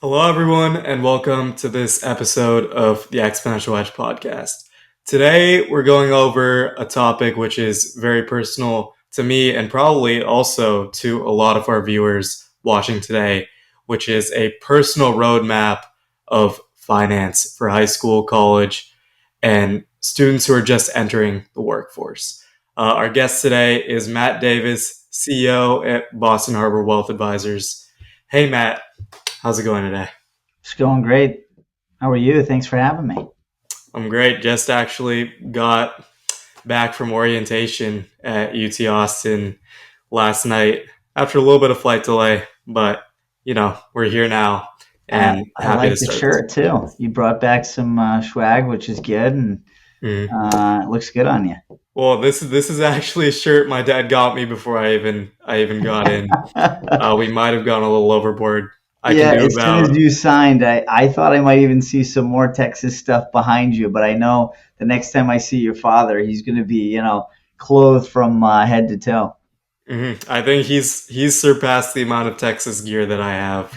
Hello, everyone, and welcome to this episode of the Exponential Edge podcast. Today, we're going over a topic which is very personal to me and probably also to a lot of our viewers watching today, which is a personal roadmap of finance for high school, college, and students who are just entering the workforce. Our guest today is Matt Davis, CEO at Boston Harbor Wealth Advisors. Hey, Matt. How's it going today? It's going great. How are you? Thanks for having me. I'm great. Just actually got back from orientation at UT Austin last night after a little bit of flight delay, but we're here now and I happy like to the start this. shirt too. You brought back some swag, which is good, and Mhm. it looks good on you. Well, this is actually a shirt my dad got me before I even got in. We might have gone a little overboard. I can Yeah, do as soon as about you signed, I thought I might even see some more Texas stuff behind you, but I know the next time I see your father, he's going to be, clothed from head to toe. I think he's surpassed the amount of Texas gear that I have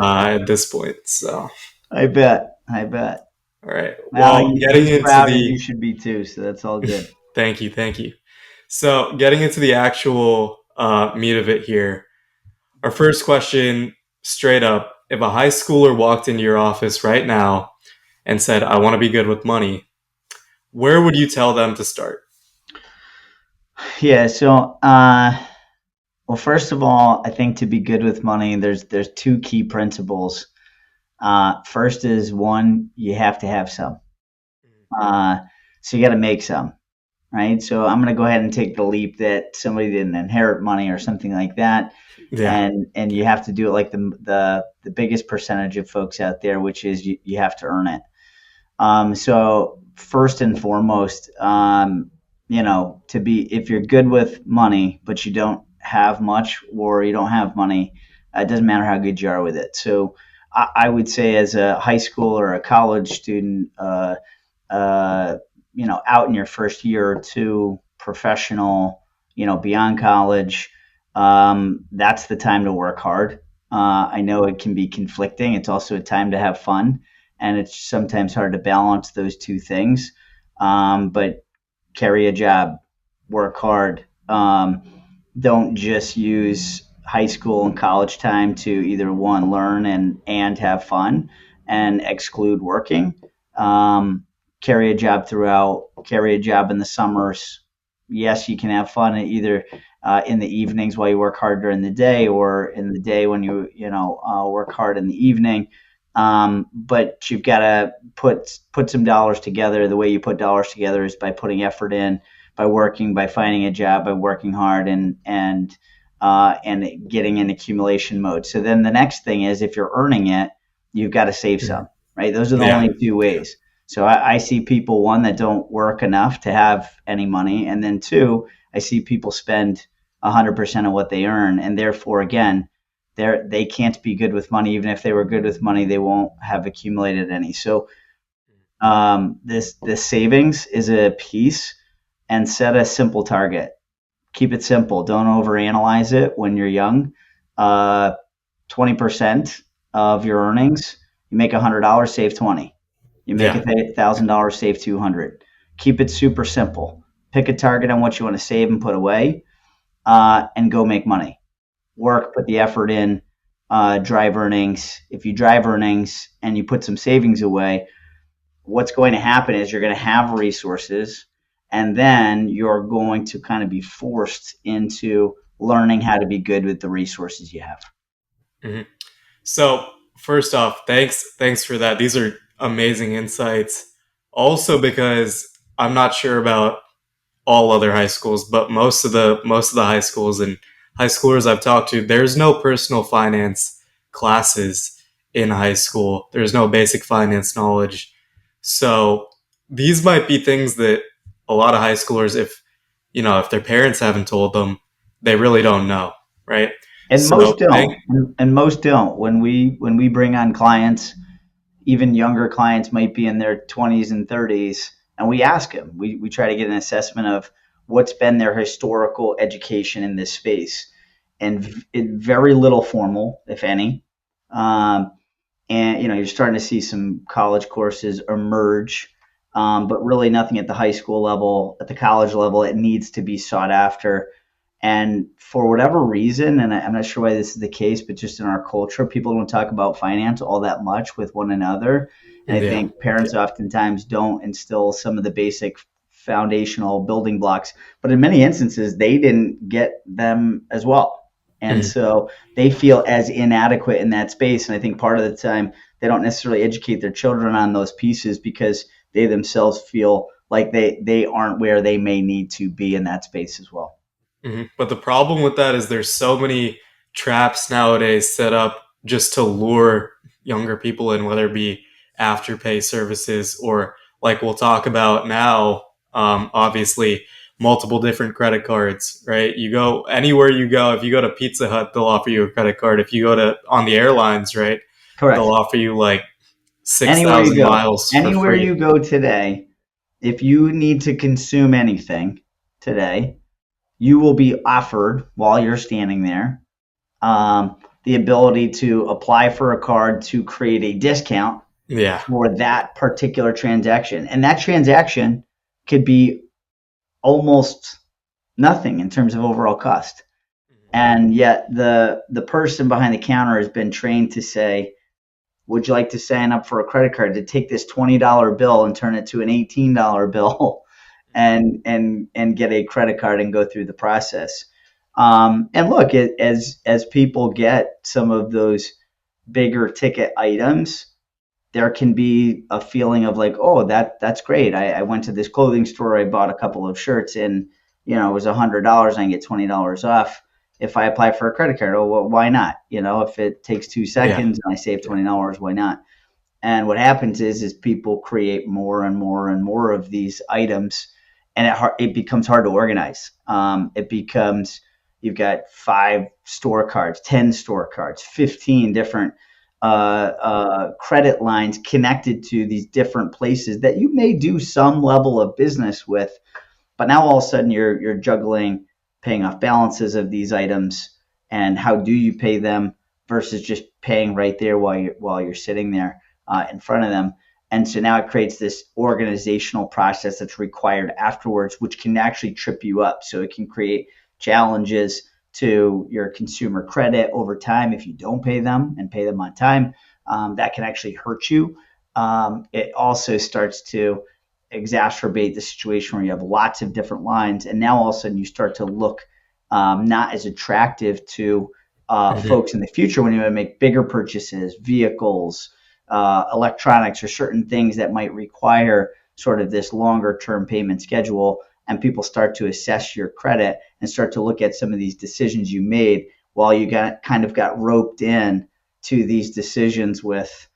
at this point. So, I bet. I bet. all right. Well, Well, getting he's into proud, and you the should be too. So that's all good. thank you. So, getting into the actual meat of it here, our first question, straight up: if a high schooler walked into your office right now and said, "I want to be good with money," where would you tell them to start? Yeah. So, well, first of all, I think to be good with money, there's two key principles. First is one, you have to have some. Uh, so you got to make some, right? So I'm going to go ahead and take the leap that somebody didn't inherit money or something like that, Yeah. and you have to do it like the biggest percentage of folks out there, which is you have to earn it. So first and foremost, to be if you're good with money, but you don't have much or you don't have money, it doesn't matter how good you are with it. So I would say as a high school or a college student, out in your first year or two, professional, beyond college, that's the time to work hard. I know it can be conflicting. It's also a time to have fun, and it's sometimes hard to balance those two things. But carry a job, work hard. Don't just use high school and college time to either one learn and have fun and exclude working. Carry a job throughout. Carry a job in the summers. Yes, you can have fun either in the evenings while you work hard during the day, or in the day when you work hard in the evening. But you've got to put some dollars together. The way you put dollars together is by putting effort in, by working, by finding a job, by working hard, and getting in accumulation mode. So then the next thing is, if you're earning it, you've got to save some, right? Those are the Yeah. only two ways. So I see people, one, that don't work enough to have any money, and then two, I see people spend 100% of what they earn, and therefore, again, they can't be good with money. Even if they were good with money, they won't have accumulated any. So this savings is a piece, and set a simple target. Keep it simple. Don't overanalyze it when you're young. 20% of your earnings, you make $100, save 20. You make Yeah. $1,000, save 200. Keep it super simple. Pick a target on what you want to save and put away, and go make money. Work, put the effort in, drive earnings. If you drive earnings and you put some savings away, what's going to happen is you're going to have resources, and then you're going to kind of be forced into learning how to be good with the resources you have. Mhm. So first off, thanks for that. These are amazing insights. Also, because I'm not sure about all other high schools, but most of the high schools and high schoolers I've talked to, there's no personal finance classes in high school. There's no basic finance knowledge. So these might be things that a lot of high schoolers, if their parents haven't told them, they really don't know, right? And So most don't. And most don't. When we bring on clients, even younger clients might be in their 20s and 30s, and we ask them. We try to get an assessment of what's been their historical education in this space, and very little formal, if any. Um, and you're starting to see some college courses emerge, but really nothing at the high school level. At the college level, it needs to be sought after. And for whatever reason, and I'm not sure why this is the case, but just in our culture, people don't talk about finance all that much with one another. And I Yeah. think parents oftentimes don't instill some of the basic foundational building blocks, but in many instances, they didn't get them as well. And Mhm. so they feel as inadequate in that space. And I think part of the time they don't necessarily educate their children on those pieces because they themselves feel like they aren't where they may need to be in that space as well. But the problem with that is there's so many traps nowadays set up just to lure younger people in, whether it be afterpay services or like we'll talk about now, obviously multiple different credit cards, right? You go anywhere you go, if you go to Pizza Hut, they'll offer you a credit card. If you go to on the airlines, right, they'll Correct. offer you like Anywhere you 6,000 go, miles for anywhere free. you go today, if you need to consume anything today, you will be offered while you're standing there the ability to apply for a card to create a discount Yeah. for that particular transaction. And that transaction could be almost nothing in terms of overall cost. And yet the person behind the counter has been trained to say, would you like to sign up for a credit card, to take this $20 bill and turn it to an $18 bill and get a credit card and go through the process. And look, as people get some of those bigger ticket items, there can be a feeling of like, oh, that's great. I went to this clothing store, I bought a couple of shirts, and it was $100, and I get $20 off if I apply for a credit card. Oh, well, why not? If it takes two Yeah. seconds and I save $20, why not? And what happens is people create more and more and more of these items, and it becomes hard to organize. It becomes, you've got 5 store cards, 10 store cards, 15 different credit lines connected to these different places that you may do some level of business with, but now all of a sudden you're juggling paying off balances of these items, and how do you pay them versus just paying right there while you're sitting there in front of them. And so now it creates this organizational process that's required afterwards, which can actually trip you up. So it can create challenges to your consumer credit over time if you don't pay them and pay them on time. That can actually hurt you. It also starts to exacerbate the situation where you have lots of different lines, and now all of a sudden you start to look not as attractive to Mhm. folks in the future when you want to make bigger purchases, vehicles, electronics, or certain things that might require sort of this longer term payment schedule. And people start to assess your credit and start to look at some of these decisions you made while you got roped in to these decisions with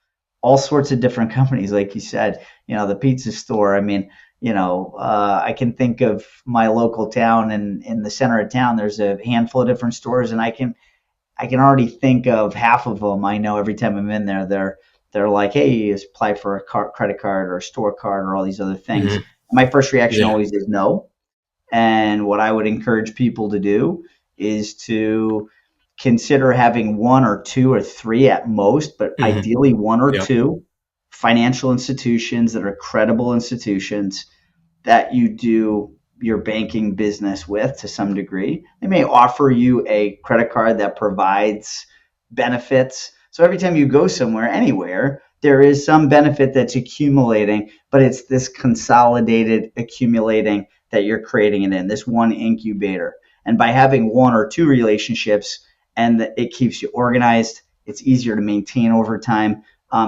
all sorts of different companies. Like you said, the pizza store. I mean, I can think of my local town, and in the center of town, there's a handful of different stores, and I can already think of half of them. I know every time I'm in there, they're like, "Hey, you just apply for a credit card or a store card or all these other things." Mhm. And my first reaction Yeah. always is no. And what I would encourage people to do is to consider having one or two or three at most, but Mhm. ideally one or Yep. two financial institutions that are credible institutions that you do your banking business with to some degree. They may offer you a credit card that provides benefits. So every time you go somewhere, anywhere, there is some benefit that's accumulating, but it's this consolidated accumulating that you're creating it in, this one incubator. And by having one or two relationships, and it keeps you organized, it's easier to maintain over time.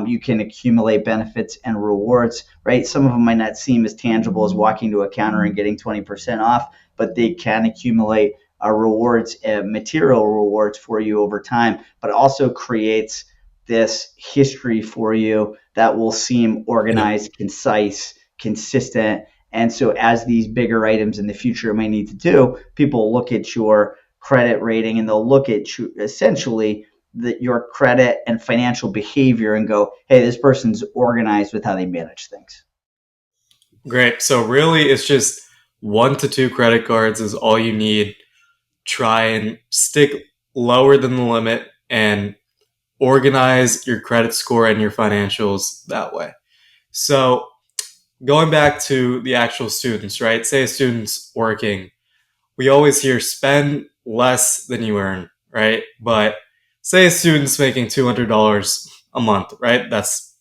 You can accumulate benefits and rewards, right? Some of them might not seem as tangible as walking to a counter and getting 20% off, but they can accumulate rewards, material rewards for you over time, but it also creates this history for you that will seem Yep. organized, concise, consistent. And so, as these bigger items in the future may need to do, people look at your credit rating and they'll look at you, essentially your credit and financial behavior, and go, hey, this person's organized with how they manage things. Great. So really, it's just 1 to 2 credit cards is all you need. Try and stick lower than the limit, and organize your credit score and your financials that way. So, going back to the actual students, right? Say a student's working, we always hear spend less than you earn, right? But say a student's making $200 a month, right? That's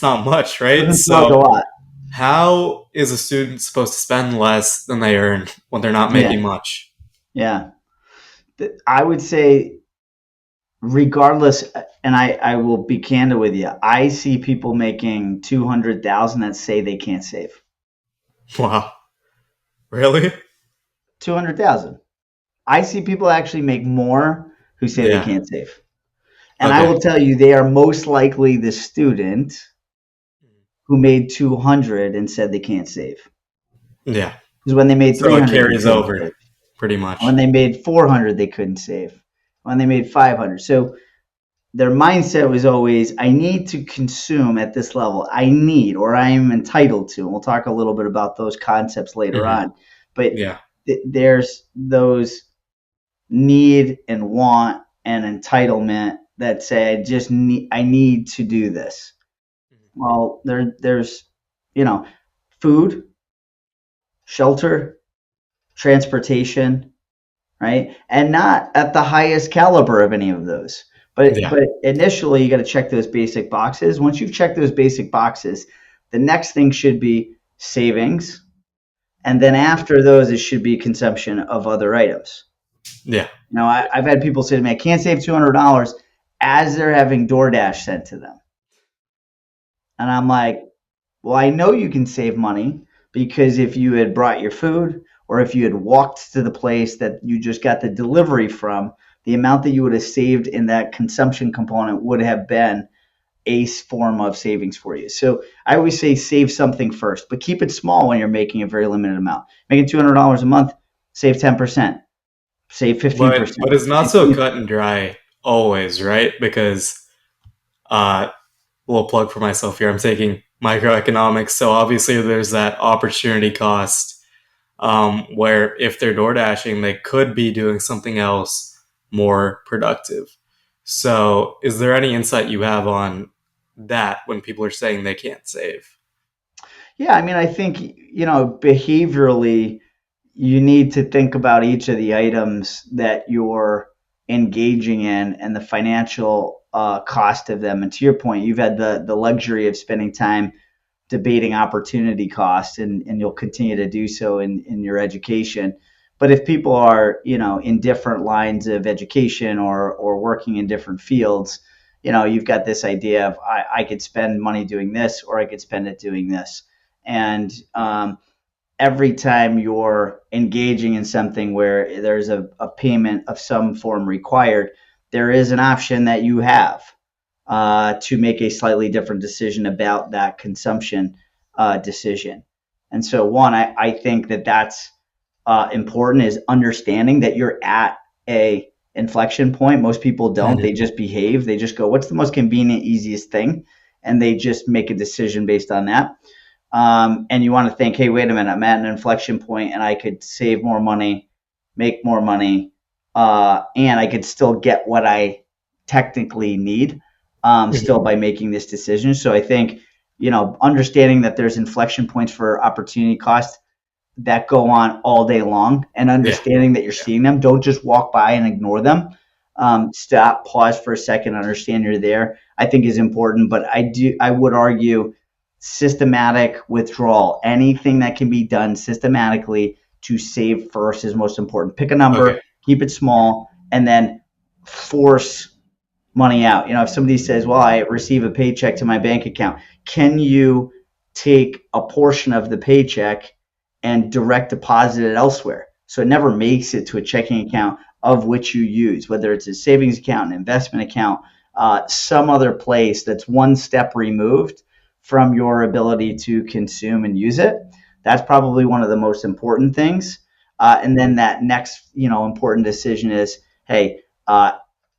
not much, right? Doesn't sound like a So lot. how is a student supposed to spend less than they earn when they're not Yeah, making much? yeah. I would say, regardless, and I will be candid with you. I see people making 200,000 that say they can't save. Wow. Really? 200,000. I see people actually make more who say they Yeah. can't save. And I Okay. will tell you, they are most likely the student who made 200 and said they can't save. Yeah. Because when they made So it 300, they carries couldn't over save. pretty When much. they made 400, they couldn't save. When they made 500. So their mindset was always, I need to consume at this level. I need, or I am entitled to. And we'll talk a little bit about those concepts later Hmm. on. But Yeah. there's those need and want and entitlement that say, I need to do this. Well, there's, you know, food, shelter, transportation, right? And not at the highest caliber of any of those. But Yeah. initially, you got to check those basic boxes. Once you've checked those basic boxes, the next thing should be savings, and then after those, it should be consumption of other items. Yeah. Now, I've had people say to me, "I can't save $200," as they're having DoorDash sent to them, and I'm like, well, I know you can save money because if you had brought your food or if you had walked to the place that you just got the delivery from, the amount that you would have saved in that consumption component would have been a form of savings for you. So I always say save something first, but keep it small when you're making a very limited amount. Making $200 a month, save 10%, save But 15%. it's not so cut and dry always, right? Because uh little plug for myself here. I'm taking microeconomics, so obviously there's that opportunity cost where if they're door dashing, they could be doing something else more productive. So, is there any insight you have on that when people are saying they can't save? Yeah, I mean, I think, behaviorally, you need to think about each of the items that you're engaging in and the financial cost of them. And to your point, you've had the luxury of spending time debating opportunity costs, and you'll continue to do so in your education. But if people are, in different lines of education or working in different fields, you've got this idea of I could spend money doing this or I could spend it doing this. And every time you're engaging in something where there's a payment of some form required, there is an option that you have to make a slightly different decision about that consumption decision. And so, one, I think that that's important, is understanding that you're at a inflection point. Most people don't. They Mhm. just behave. They just go, "What's the most convenient, easiest thing?" And they just make a decision based on that. And you want to think, hey, wait a minute, I'm at an inflection point and I could save more money, make more money, and I could still get what I technically need still Mhm. by making this decision. So I think, understanding that there's inflection points for opportunity cost that go on all day long, and Yeah. understanding that you're Yeah. seeing them. Don't just walk by and ignore them. Stop, pause for a second, understand you're there, I think is important. But I would argue systematic withdrawal, anything that can be done systematically to save first is most important. Pick a Okay. number, keep it small, and then force money out. If somebody says, well, I receive a paycheck to my bank account, can you take a portion of the paycheck and direct deposit it elsewhere? So it never makes it to a checking account of which you use, whether it's a savings account, an investment account, some other place that's one step removed from your ability to consume and use it. That's probably one of the most important things. And then that next, important decision is, hey,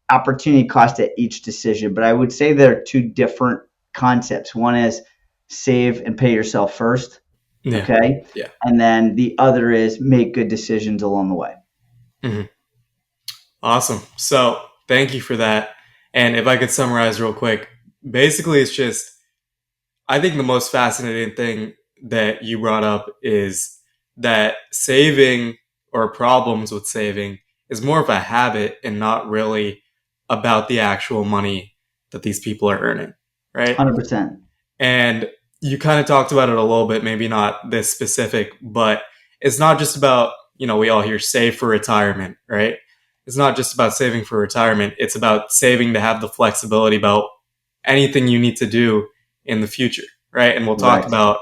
opportunity cost at each decision. But I would say there are two different concepts. One is save and pay yourself first, Yeah. okay? Yeah. And then the other is make good decisions along the way. Mhm. Awesome. So, thank you for that. And if I could summarize real quick, basically it's just, I think the most fascinating thing that you brought up is that saving, or problems with saving, is more of a habit and not really about the actual money that these people are earning, right? 100%. And you kind of talked about it a little bit, maybe not this specific, but it's not just about, we all hear save for retirement, right? It's not just about saving for retirement. It's about saving to have the flexibility about anything you need to do in the future, right? And we'll talk Correct. about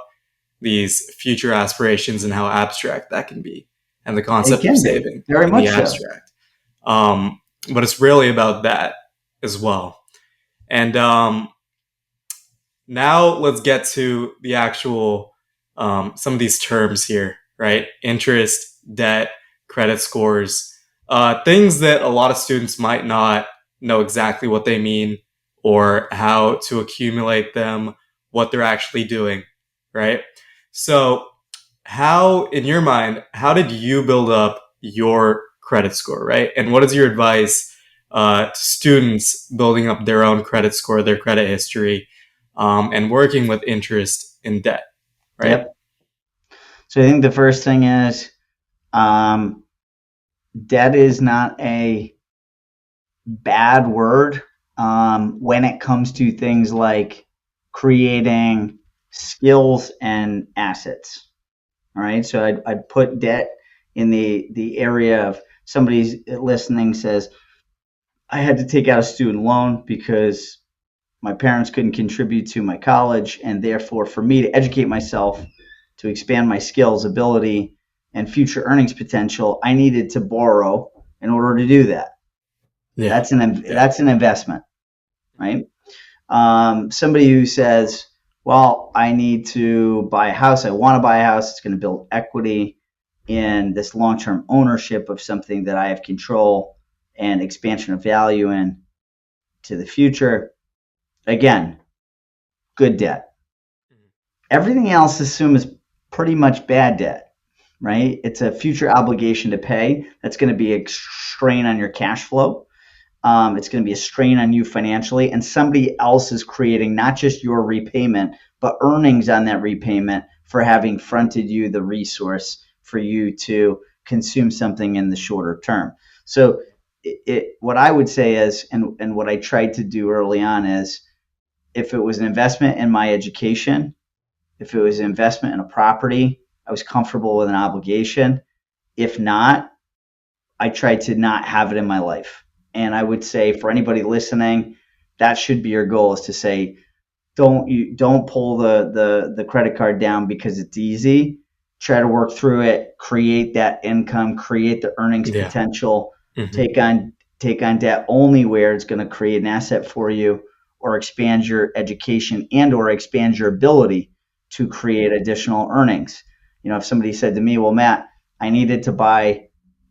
these future aspirations and how abstract that can be, and the It concept of can be. saving Very in the much so. abstract. But it's really about that as well. And now let's get to the actual, some of these terms here, right? Interest, debt, credit scores, things that a lot of students might not know exactly what they mean or how to accumulate them, what they're actually doing, right? So, how, in your mind, how did you build up your credit score, right? And what is your advice to students building up their own credit score, their credit history, and working with interest in debt, right? Yep. So I think the first thing is, um, debt is not a bad word when it comes to things like creating skills and assets. All right. So I'd put debt in the area of somebody's listening says, I had to take out a student loan because my parents couldn't contribute to my college. And therefore, for me to educate myself, to expand my skills, ability, and future earnings potential, I needed to borrow in order to do that. Yeah. Yeah. That's an investment, right? Somebody who says, "Well, I need to buy a house. I want to buy a house. It's going to build equity in this long-term ownership of something that I have control and expansion of value in to the future." Again, good debt. Everything else, assume, is pretty much bad debt, right? It's a future obligation to pay. That's going to be a strain on your cash flow. It's going to be a strain on you financially, and somebody else is creating not just your repayment, but earnings on that repayment for having fronted you the resource for you to consume something in the shorter term. So, what I would say is, and what I tried to do early on is, if it was an investment in my education, if it was an investment in a property, I was comfortable with an obligation. If not, I tried to not have it in my life. And I would say for anybody listening, that should be your goal, is to say, don't pull the credit card down because it's easy. Try to work through it, create that income, create the earnings Yeah. potential, Mm-hmm. take on debt only where it's going to create an asset for you, or expand your education and or expand your ability to create additional earnings. If somebody said to me, "Well, Matt, I needed to buy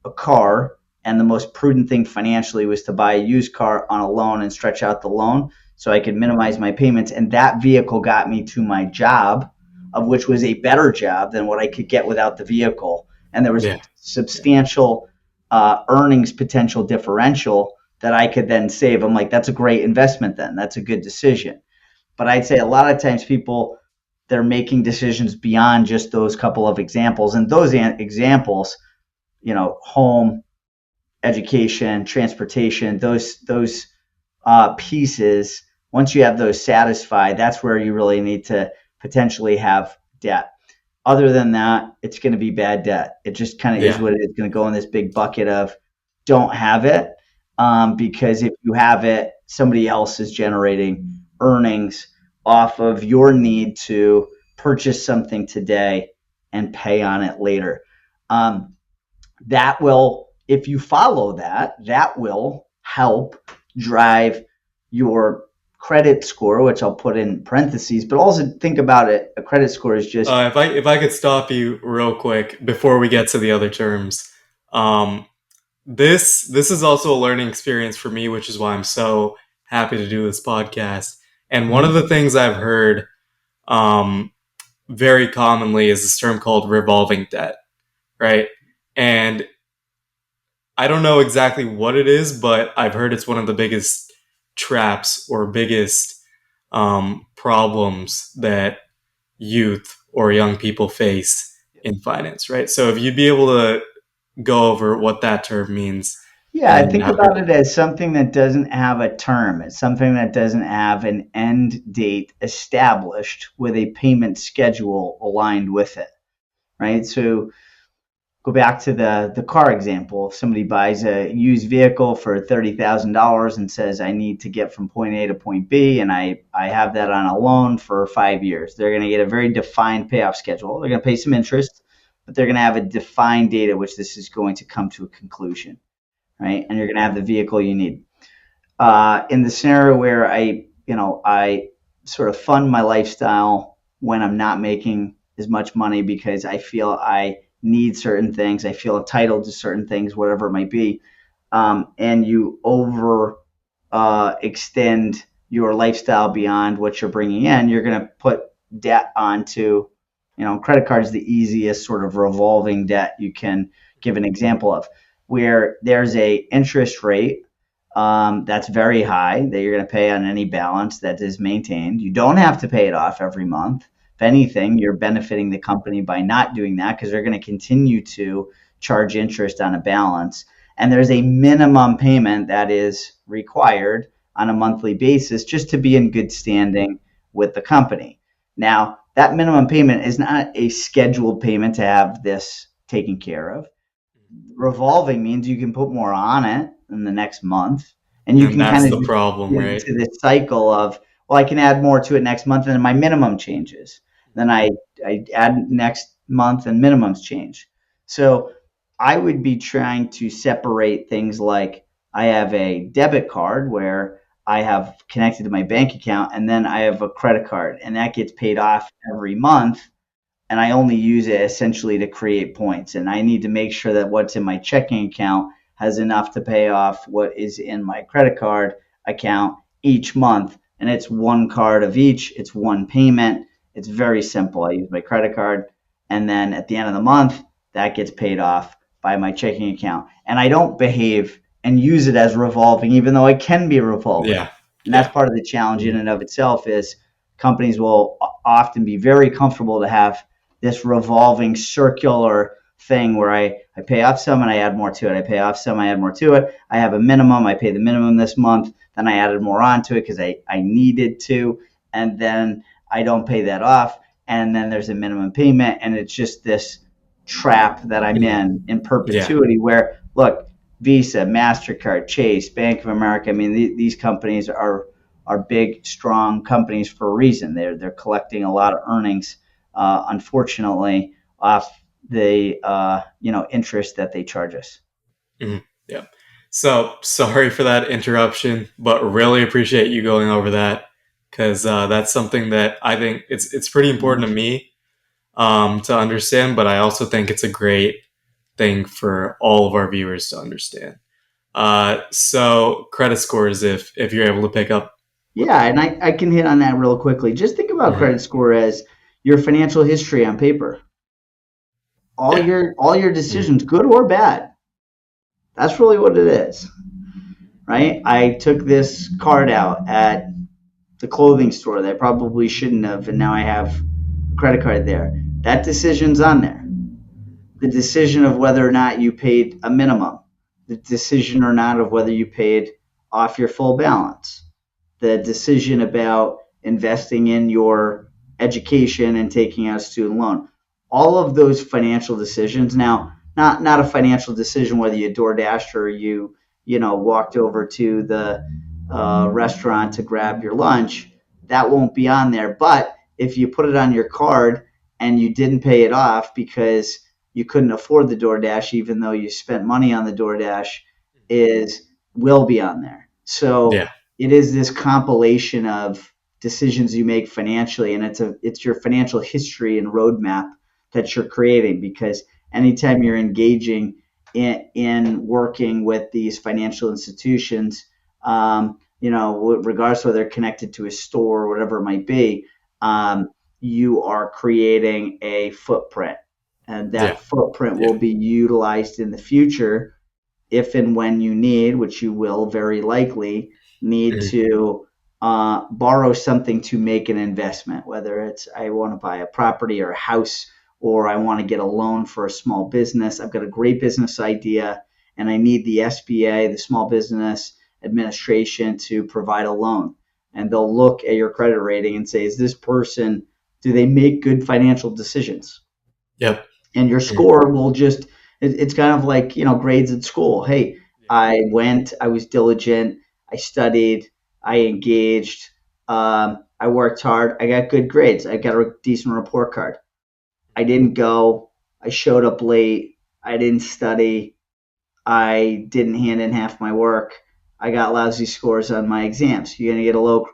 a car, and the most prudent thing financially was to buy a used car on a loan and stretch out the loan so I could minimize my payments. And that vehicle got me to my job, of which was a better job than what I could get without the vehicle. And there was Yeah. Yeah. substantial earnings potential differential that I could then save." I'm like, that's a great investment then. That's a good decision. But I'd say a lot of times people, they're making decisions beyond just those couple of examples. And those examples, home, education, transportation, those pieces. Once you have those satisfied, that's where you really need to potentially have debt. Other than that, it's going to be bad debt. It just kind of is Yeah. what it is. Going to go in this big bucket of don't have it, because if you have it, somebody else is generating earnings off of your need to purchase something today and pay on it later. Um, that will, if you follow that will help drive your credit score, which I'll put in parentheses. But also think about it, a credit score is just, If I could stop you real quick before we get to the other terms, um, this is also a learning experience for me, which is why I'm so happy to do this podcast. And one of Mhm. the things I've heard, um, very commonly, is this term called revolving debt, right? And I don't know exactly what it is, but I've heard it's one of the biggest traps or biggest problems that youth or young people face in finance, right? So if you'd be able to go over what that term means, Yeah, and I then think after, about it as something that doesn't have a term. It's something that doesn't have an end date established with a payment schedule aligned with it, right? So go back to the car example. If somebody buys a used vehicle for $30,000 and says, I need to get from point A to point B, and I have that on a loan for 5 years, they're going to get a very defined payoff schedule. They're going to pay some interest, but they're going to have a defined date at which this is going to come to a conclusion, right? And you're going to have the vehicle you need. In the scenario where I sort of fund my lifestyle when I'm not making as much money because I feel I need certain things, I feel entitled to certain things, whatever it might be, and you over extend your lifestyle beyond what you're bringing in, you're going to put debt onto, credit card is the easiest sort of revolving debt you can give an example of, where there's a interest rate that's very high that you're going to pay on any balance that is maintained. You don't have to pay it off every month. If anything, you're benefiting the company by not doing that because they're going to continue to charge interest on a balance. And there's a minimum payment that is required on a monthly basis just to be in good standing with the company. Now, that minimum payment is not a scheduled payment to have this taken care of. Revolving means you can put more on it in the next month, and you and can that's kind of the just problem, get right? into this cycle of, well, I can add more to it next month, and then my minimum changes. Then I add next month, and minimums change. So I would be trying to separate things like I have a debit card where I have connected to my bank account, and then I have a credit card, and that gets paid off every month, and I only use it essentially to create points. And I need to make sure that what's in my checking account has enough to pay off what is in my credit card account each month. And it's one card of each, it's one payment. It's very simple. I use my credit card, and then at the end of the month, that gets paid off by my checking account. And I don't behave and use it as revolving, even though it can be revolving. Yeah, And that's yeah, part of the challenge in mhm, and of itself is companies will often be very comfortable to have this revolving circular thing where I pay off some and I add more to it. I pay off some, I add more to it. I have a minimum, I pay the minimum this month, then I added more onto it because I needed to, and then I don't pay that off, and then there's a minimum payment, and it's just this trap that I'm mhm, in yeah, perpetuity where, look, Visa, MasterCard, Chase, Bank of America, I mean, these companies are big, strong companies for a reason. They're collecting a lot of earnings, unfortunately, off the interest that they charge us. mhm, yeah. So sorry for that interruption, but really appreciate you going over that because that's something that I think it's pretty important to me to understand, but I also think it's a great thing for all of our viewers to understand. So credit scores, if you're able to pick up with Yeah, that. and I can hit on that real quickly. Just think about Mhm. credit score as your financial history on paper. All Yeah. your Mhm. decisions, good or bad, that's really what it is, right? I took this card out at the clothing store that I probably shouldn't have, and now I have a credit card there. That decision's on there. The decision of whether or not you paid a minimum, the decision or not of whether you paid off your full balance, the decision about investing in your education and taking out a student loan. All of those financial decisions. Now, not a financial decision whether you door dashed or you walked over to the restaurant to grab your lunch. That won't be on there. But if you put it on your card and you didn't pay it off because you couldn't afford the DoorDash, even though you spent money on the DoorDash, is will be on there. So Yeah. it is this compilation of decisions you make financially, and it's your financial history and roadmap that you're creating, because anytime you're engaging in working with these financial institutions, regardless whether they're connected to a store or whatever it might be, you are creating a footprint, and Yeah. that footprint Yeah. will be utilized in the future if and when you need, which you will very likely, need Mhm. to borrow something to make an investment, whether it's I want to buy a property or a house, or I want to get a loan for a small business. I've got a great business idea and I need the SBA, the Small Business Administration, to provide a loan. And they'll look at your credit rating and say, is this person, do they make good financial decisions? Yep. And your Mhm. score will just, it's kind of like, grades at school. Hey, Yeah. I was diligent, I studied, I engaged, I worked hard, I got good grades, I got a decent report card. I didn't go, I showed up late, I didn't study, I didn't hand in half my work, I got lousy scores on my exams. You're gonna get a low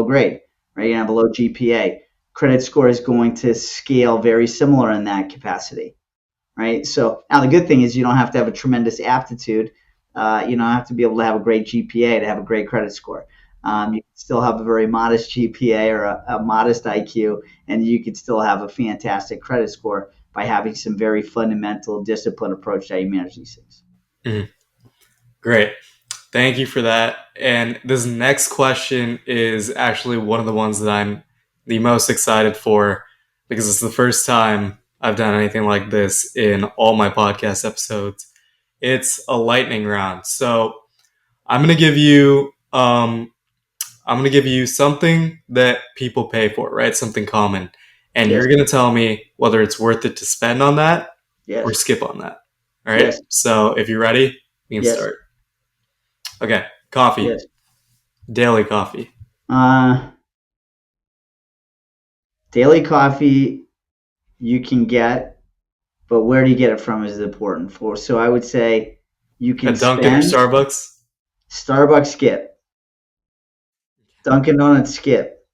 grade, right? You're gonna have a low GPA. Credit score is going to scale very similar in that capacity, right? So now the good thing is you don't have to have a tremendous aptitude. You don't have to be able to have a great GPA to have a great credit score. You can still have a very modest GPA or a modest IQ, and you could still have a fantastic credit score by having some very fundamental, disciplined approach to how you manage these things. Mhm. Great. Thank you for that. And this next question is actually one of the ones that I'm the most excited for because it's the first time I've done anything like this in all my podcast episodes. It's a lightning round. So I'm gonna give you I'm gonna give you something that people pay for, right? Something common. And Yes, you're gonna tell me whether it's worth it to spend on that or yes, skip on that. All right. yes, So if you're ready, we can yes, start. Okay. Coffee. yes. Daily coffee. Uh, Daily coffee you can get, but where do you get it from is important for. So I would say you can At Dunkin' or spend Starbucks? Starbucks skip, Dunkin' Donuts skip,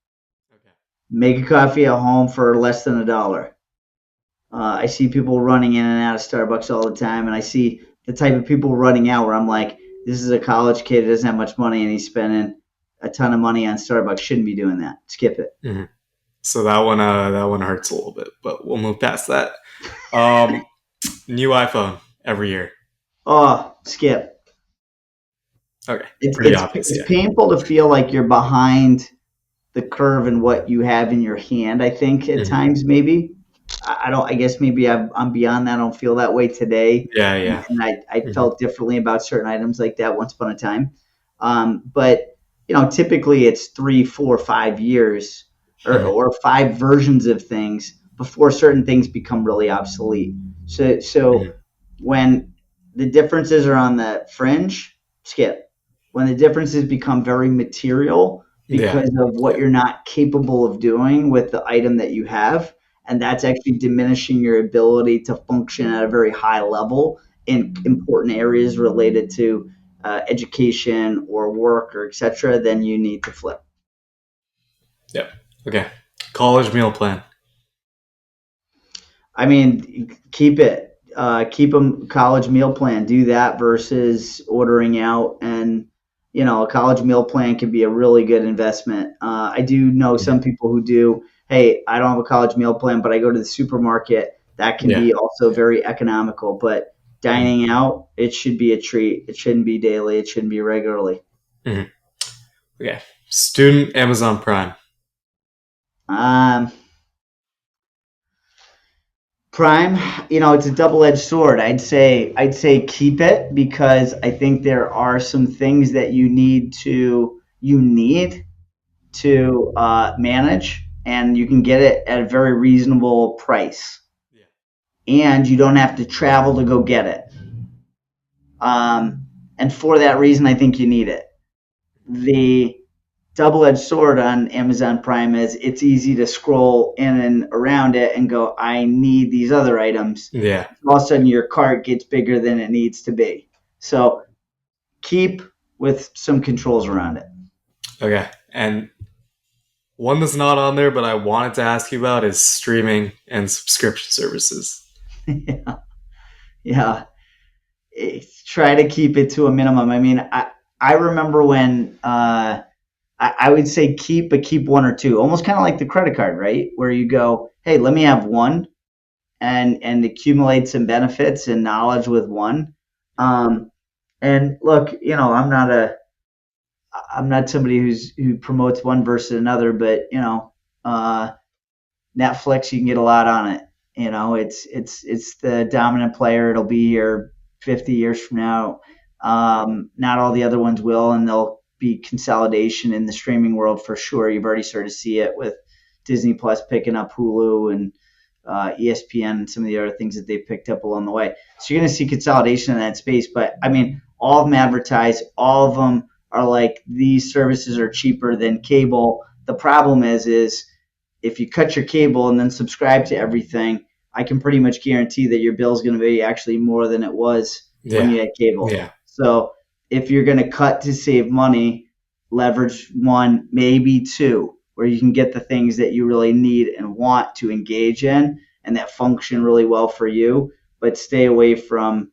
Okay. make a coffee at home for less than $1. I see people running in and out of Starbucks all the time, and I see the type of people running out where I'm like, this is a college kid who doesn't have much money and he's spending a ton of money on Starbucks. Shouldn't be doing that. Skip it. Mhm. So that one hurts a little bit, but we'll move past that. Um, New iPhone every year. Oh, skip. Okay, It's pretty it's obvious. it's Yeah. painful to feel like you're behind the curve in what you have in your hand. I think at Mhm. times maybe I don't. I guess maybe I'm beyond that. I don't feel that way today, Yeah, yeah. and I Hmm. felt differently about certain items like that once upon a time. But typically it's 3, 4, 5 years or five versions of things before certain things become really obsolete. So Hmm. when the differences are on the fringe, skip. When the differences become very material Yeah, because of what yeah. you're not capable of doing with the item that you have, and that's actually diminishing your ability to function at a very high level in important areas related to education or work or etc., then you need to flip. Yep. Okay. College meal plan. I mean, keep it. Keep a college meal plan. Do that versus ordering out. And, a college meal plan can be a really good investment. I do know some Mhm. people who do, hey, I don't have a college meal plan, but I go to the supermarket. That can Yeah. be also very economical. But Mhm. dining out, it should be a treat. It shouldn't be daily. It shouldn't be regularly. Mhm. Okay. Student Amazon Prime. Um, Prime, it's a double-edged sword. I'd say keep it because I think there are some things that you need to manage, and you can get it at a very reasonable price, Yeah. and you don't have to travel to go get it. Um, and for that reason, I think you need it. The double-edged sword on Amazon Prime is it's easy to scroll in and around it and go, I need these other items. Yeah. All of a sudden, your cart gets bigger than it needs to be. So keep with some controls around it. Okay. And one that's not on there, but I wanted to ask you about is streaming and subscription services. Yeah, yeah. Try to keep it to a minimum. I mean, I remember when I would say keep, but keep one or two, almost kind of like the credit card, right? Where you go, hey, let me have one and accumulate some benefits and knowledge with one. Um, and look, I'm not I'm not somebody who promotes one versus another, but uh, Netflix, you can get a lot on it. It's the dominant player. It'll be here 50 years from now. Not all the other ones will, and there'll be consolidation in the streaming world for sure. You've already started to see it with Disney Plus picking up Hulu and ESPN and some of the other things that they picked up along the way. So you're going to see consolidation in that space. But I mean, all of them advertise. All of them are like these services are cheaper than cable. The problem is if you cut your cable and then subscribe to everything, I can pretty much guarantee that your bill is going to be actually more than it was when Yeah. you had cable. Yeah. So if you're going to cut to save money, leverage one, maybe two, where you can get the things that you really need and want to engage in and that function really well for you, but stay away from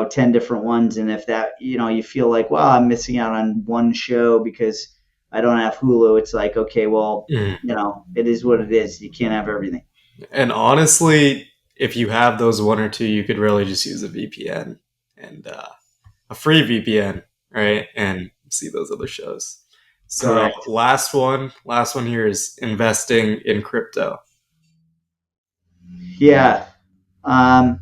10 different ones. And if that you feel like, well, I'm missing out on one show because I don't have Hulu, it's like, okay, well, Mm. it is what it is. You can't have everything. And honestly, if you have those one or two, you could really just use a VPN and a free VPN, right? And see those other shows. So Correct. last one here is investing in crypto. Yeah. Um,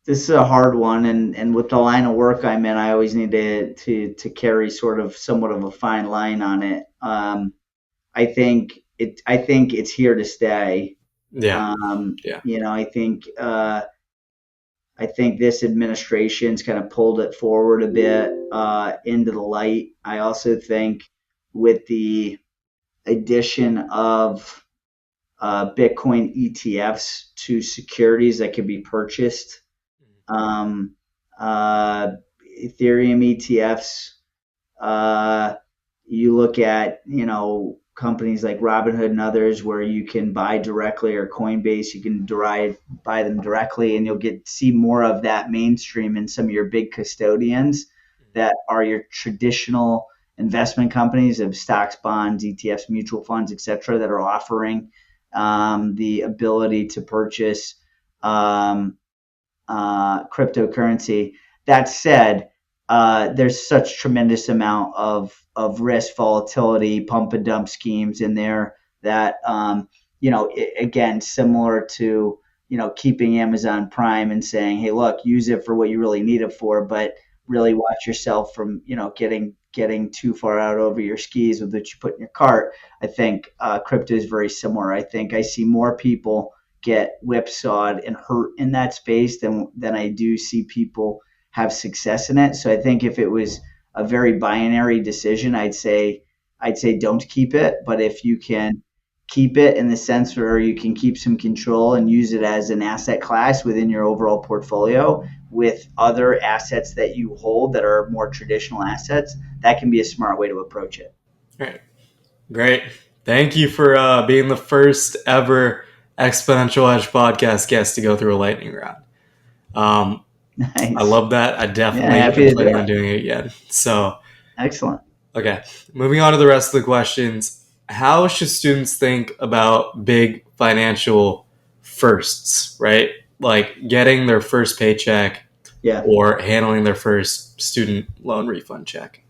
this is a hard one, and with the line of work I'm in, I always need to carry sort of somewhat of a fine line on it. I think it's here to stay. Yeah. Yeah. I think this administration's kind of pulled it forward a bit into the light. I also think with the addition of Bitcoin ETFs to securities that can be purchased, um, uh, Ethereum ETFs. Uh, you look at companies like Robinhood and others where you can buy directly, or Coinbase, you can buy them directly, and you'll get see more of that mainstream in some of your big custodians that are your traditional investment companies of stocks, bonds, ETFs, mutual funds, etc., that are offering the ability to purchase um, cryptocurrency. That said, there's such tremendous amount of risk, volatility, pump and dump schemes in there that again, similar to keeping Amazon Prime and saying, hey, look, use it for what you really need it for, but really watch yourself from getting too far out over your skis with what you put in your cart. I think crypto is very similar. I think I see more people get whipsawed and hurt in that space than I do see people have success in it. So I think if it was a very binary decision, I'd say don't keep it. But if you can keep it in the sense where you can keep some control and use it as an asset class within your overall portfolio with other assets that you hold that are more traditional assets, that can be a smart way to approach it. All right. Great. Thank you for being the first ever Exponential Edge podcast guest to go through a lightning round. Um, I Nice. love that. I Yeah, definitely happy am to do planning on it. doing it again. So, Excellent. okay. Moving on to the rest of the questions. How should students think about big financial firsts, right? Like getting their first paycheck Yeah. or handling their first student loan refund check?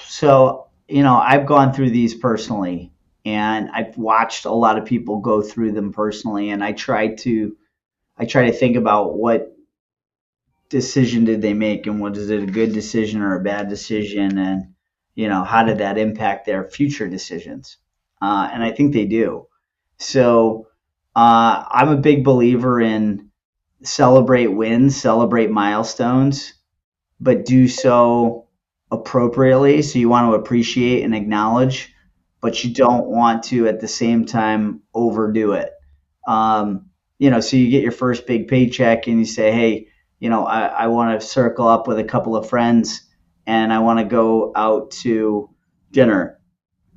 So, I've gone through these personally, and I've watched a lot of people go through them personally, and I try to think about what decision did they make, and was it a good decision or a bad decision, and how did that impact their future decisions? And I think they do. So, I'm a big believer in celebrate wins, celebrate milestones, but do so appropriately. So you want to appreciate and acknowledge, but you don't want to at the same time overdo it. So you get your first big paycheck and you say, hey, I want to circle up with a couple of friends and I want to go out to dinner,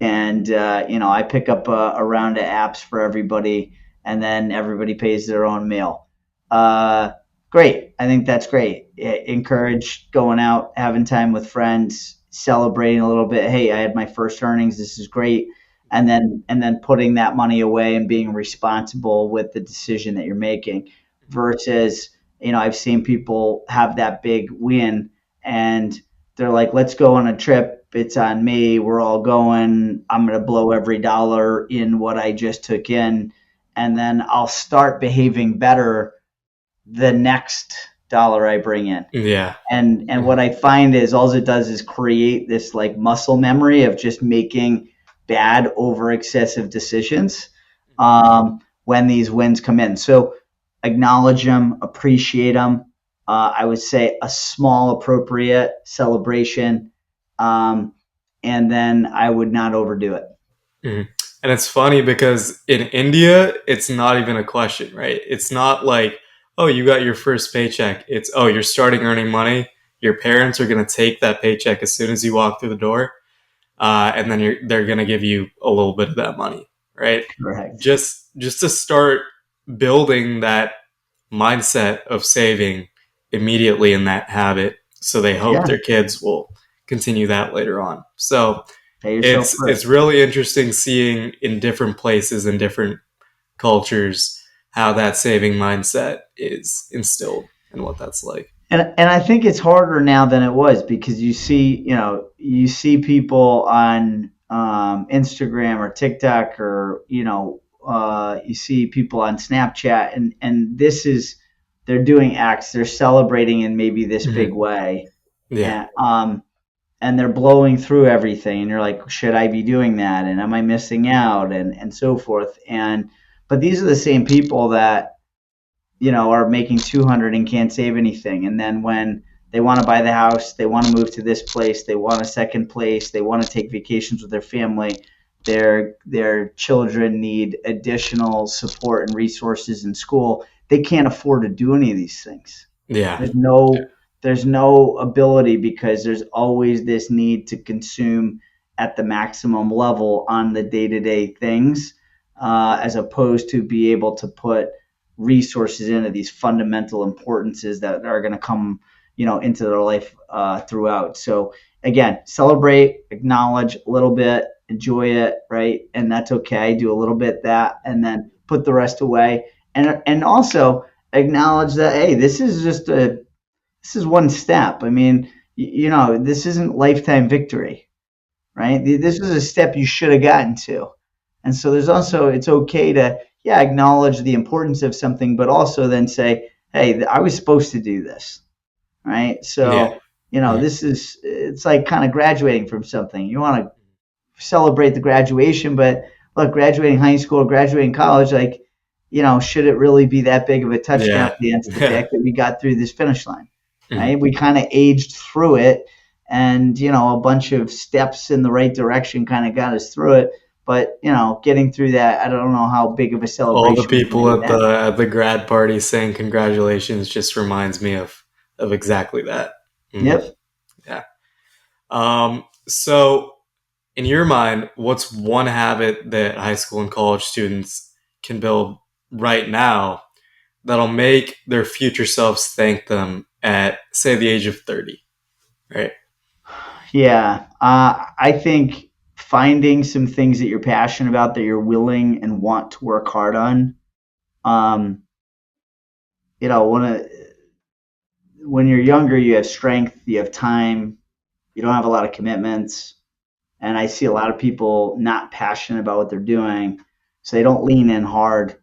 and I pick up a round of apps for everybody, and then everybody pays their own meal. Uh, Great, I think that's great. Encourage going out, having time with friends, celebrating a little bit. Hey, I had my first earnings. This is great, and then putting that money away and being responsible with the decision that you're making. Versus, I've seen people have that big win and they're like, let's go on a trip. It's on me. We're all going. I'm going to blow every dollar in what I just took in. And then I'll start behaving better the next dollar I bring in. Yeah. And Mhm. what I find is all it does is create this like muscle memory of just making bad over excessive decisions when these wins come in. So acknowledge them, appreciate them. I would say a small appropriate celebration, um, and then I would not overdo it. Mhm. And it's funny because in India, it's not even a question, right? It's not like, oh, you got your first paycheck. It's, oh, you're starting earning money. Your parents are going to take that paycheck as soon as you walk through the door, and then they're going to give you a little bit of that money, right? Correct. Just to start building that mindset of saving immediately in that habit, so they hope Yeah, their kids will continue that later on. So pay yourself it's first. really interesting seeing in different places and different cultures how that saving mindset is instilled and what that's like. And I think it's harder now than it was because you see people on Instagram or TikTok or you see people on Snapchat and this is they're doing acts, they're celebrating in maybe this big Mm-hmm. way, Yeah, and they're blowing through everything, and you're like, should I be doing that? And am I missing out? And so forth. And but these are the same people that are making 200 and can't save anything. And then when they want to buy the house, they want to move to this place, they want a second place, they want to take vacations with their family, their children need additional support and resources in school. They can't afford to do any of these things. yeah, There's no there's no ability because there's always this need to consume at the maximum level on the day-to-day things, as opposed to be able to put resources into these fundamental importances that are going to come into their life throughout. So again, celebrate, acknowledge a little bit, enjoy it, right? And that's okay. Do a little bit that, and then put the rest away. And also acknowledge that, hey, this is one step. I mean, this isn't lifetime victory, right? This is a step you should have gotten to. And so it's okay to, yeah, acknowledge the importance of something, but also then say, hey, I was supposed to do this, right? yeah. So, Mhm. it's like kind of graduating from something. You want to celebrate the graduation, but look, graduating high school, graduating college, like, should it really be that big of a touchdown Yeah, against the yeah. fact that we got through this finish line, Mhm. right? We kind of aged through it, and a bunch of steps in the right direction kind of got us through it. But getting through that, I don't know how big of a All the celebration we can people make at that. the grad party saying congratulations just reminds me of exactly that. Hmm. Yep. Yeah. So in your mind, what's one habit that high school and college students can build right now that'll make their future selves thank them at, say, the age of 30, right? Yeah. I think finding some things that you're passionate about that you're willing and want to work hard on. Um, one of when you're younger, you have strength, you have time, you don't have a lot of commitments, and I see a lot of people not passionate about what they're doing, so they don't lean in hard,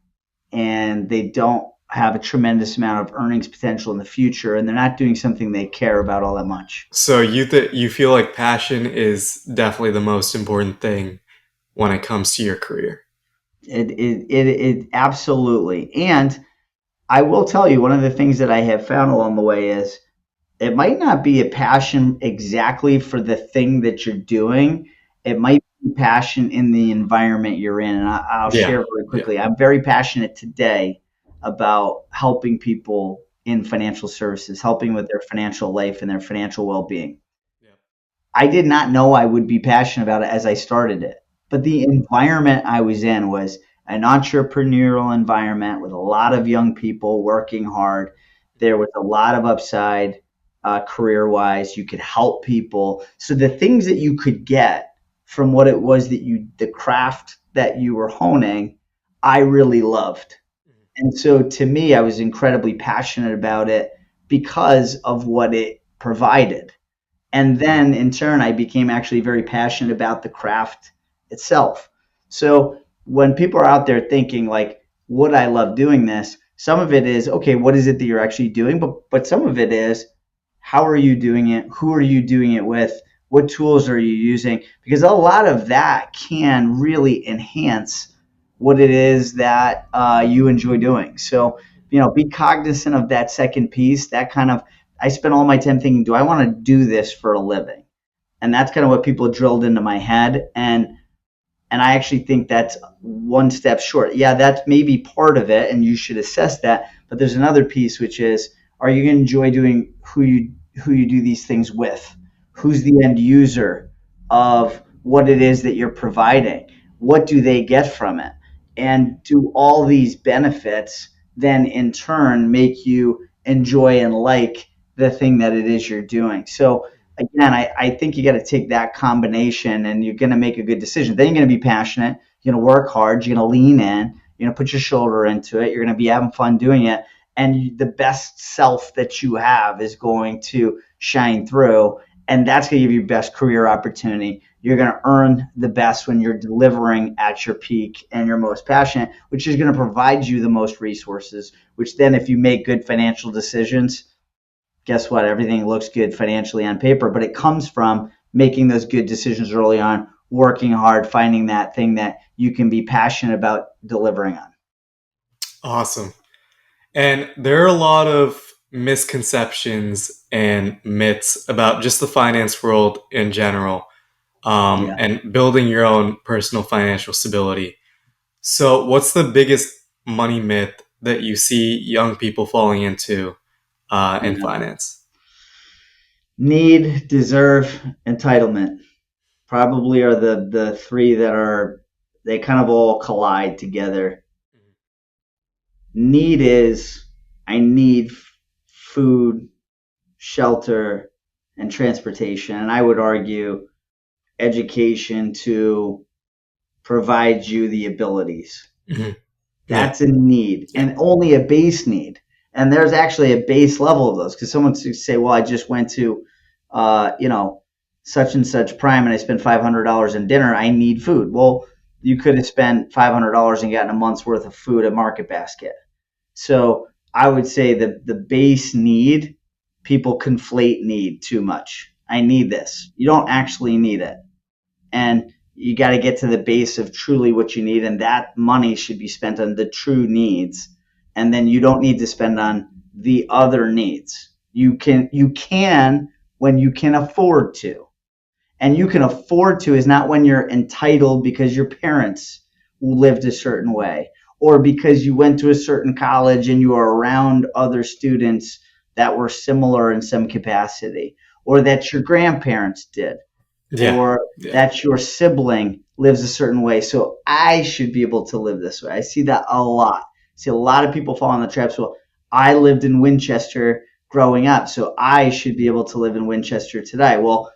and they don't have a tremendous amount of earnings potential in the future, and they're not doing something they care about all that much. So you feel like passion is definitely the most important thing when it comes to your career. It absolutely. And I will tell you, one of the things that I have found along the way is it might not be a passion exactly for the thing that you're doing. It might be passion in the environment you're in. And I'll Yeah, share very yeah, quickly. I'm very passionate today about helping people in financial services, helping with their financial life and their financial well being. yeah. I did not know I would be passionate about it as I started it. But the environment I was in was an entrepreneurial environment with a lot of young people working hard. There was a lot of upside career wise. You could help people. So the things that you could get from what it was the craft that you were honing, I really loved. And so to me, I was incredibly passionate about it because of what it provided. And then in turn, I became actually very passionate about the craft itself. So when people are out there thinking like, would I love doing this? Some of it is, okay, what is it that you're actually doing? But some of it is, how are you doing it? Who are you doing it with? What tools are you using? Because a lot of that can really enhance what it is that you enjoy doing. So, be cognizant of that second piece, that kind of, I spent all my time thinking, do I want to do this for a living? And that's kind of what people drilled into my head. And I actually think that's one step short. Yeah, that's maybe part of it, and you should assess that. But there's another piece, which is, are you going to enjoy doing who you do these things with? Who's the end user of what it is that you're providing? What do they get from it? And do all these benefits then in turn make you enjoy and like the thing that it is you're doing? So again, I think you got to take that combination and you're going to make a good decision. Then you're going to be passionate. You're going to work hard. You're going to lean in. You're going to put your shoulder into it. You're going to be having fun doing it. And the best self that you have is going to shine through. And that's going to give you best career opportunity. You're going to earn the best when you're delivering at your peak and you're most passionate, which is going to provide you the most resources, which then if you make good financial decisions, guess what? Everything looks good financially on paper, but it comes from making those good decisions early on, working hard, finding that thing that you can be passionate about delivering on. Awesome. And there are a lot of misconceptions and myths about just the finance world in general, Yeah. and building your own personal financial stability. So, what's the biggest money myth that you see young people falling into in Yeah. finance? Need, deserve, entitlement probably are the three that are, they kind of all collide together. Need is, I need food, shelter, and transportation. And I would argue education to provide you the abilities. Mhm. Yeah, That's a need yeah, and only a base need. And there's actually a base level of those because someone could say, well, I just went to, such and such prime and I spent $500 in dinner. I need food. Well, you could have spent $500 and gotten a month's worth of food at Market Basket. So I would say that the base need, people conflate need too much. I need this. You don't actually need it. And you got to get to the base of truly what you need. And that money should be spent on the true needs. And then you don't need to spend on the other needs. You can when you can afford to. And you can afford to is not when you're entitled because your parents lived a certain way or because you went to a certain college and you are around other students that were similar in some capacity or that your grandparents did yeah, or yeah, that your sibling lives a certain way. So I should be able to live this way. I see that a lot. I see a lot of people fall in the traps. Well, I lived in Winchester growing up, so I should be able to live in Winchester today. Well,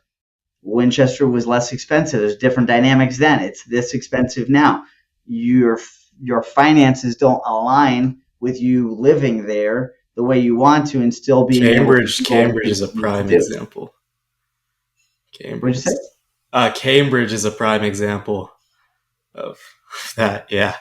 Winchester was less expensive. There's different dynamics then. It's this expensive now. Your your finances don't align with you living there the way you want to and still being able to Cambridge. do all the Cambridge things is a you need to prime do. example. What'd Cambridge you say? is Cambridge is a prime example of that. Yeah,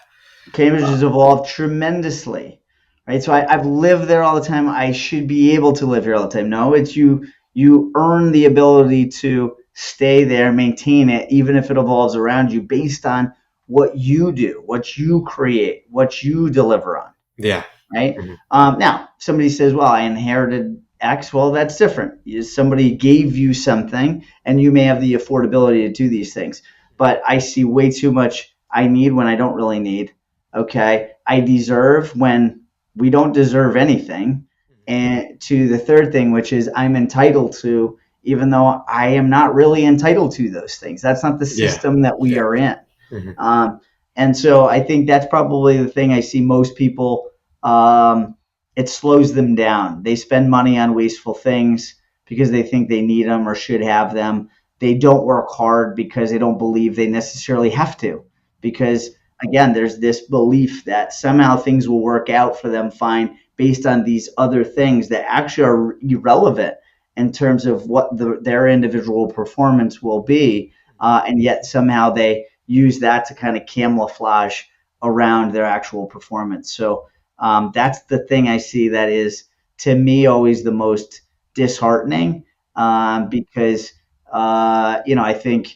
Cambridge uh, has evolved tremendously, right? So I've lived there all the time. I should be able to live here all the time. No, it's you. You earn the ability to stay there, maintain it, even if it evolves around you, based on what you do, what you create, what you deliver on, yeah, right? mhm, Now, somebody says, well, I inherited X. Well, that's different. Somebody gave you something, and you may have the affordability to do these things. But I see way too much I need when I don't really need. Okay. I deserve when we don't deserve anything. And to the third thing, which is I'm entitled to, even though I am not really entitled to those things. That's not the yeah, system that we yeah. are in. Mhm. Um, and so I think that's probably the thing I see most people. Um, it slows them down. They spend money on wasteful things because they think they need them or should have them. They don't work hard because they don't believe they necessarily have to. Because again, there's this belief that somehow things will work out for them fine based on these other things that actually are irrelevant. in terms of what their individual performance will be, and yet somehow they use that to kind of camouflage around their actual performance. So that's the thing I see that is, to me, always the most disheartening, because I think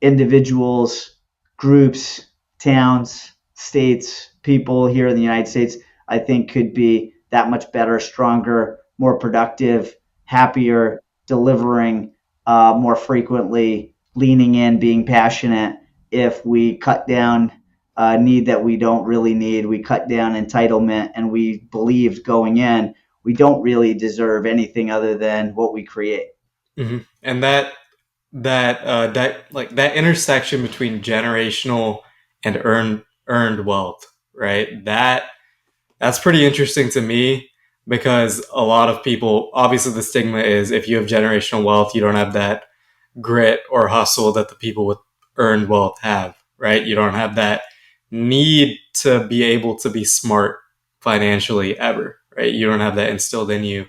individuals, groups, towns, states, people here in the United States, I think could be that much better, stronger, more productive, happier, delivering more frequently, leaning in, being passionate. If we cut down a need that we don't really need, we cut down entitlement, and we believed going in we don't really deserve anything other than what we create. And that intersection between generational and earned wealth, right? That's pretty interesting to me because a lot of people, obviously, the stigma is if you have generational wealth, you don't have that grit or hustle that the people with earned wealth have, right? You don't have that need to be able to be smart financially ever, right? You don't have that instilled in you.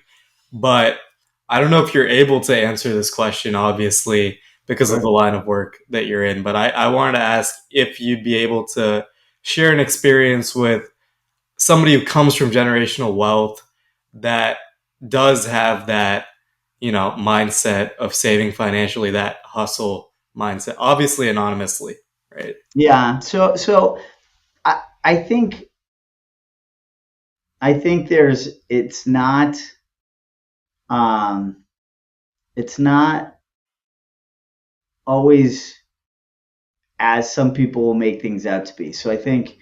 But I don't know if you're able to answer this question, obviously, because of the Sure. line of work that you're in. But I wanted to ask if you'd be able to share an experience with somebody who comes from generational wealth that does have that, mindset of saving financially, that hustle mindset, obviously anonymously, right? Yeah. So I think there's um it's not always as some people will make things out to be. So I think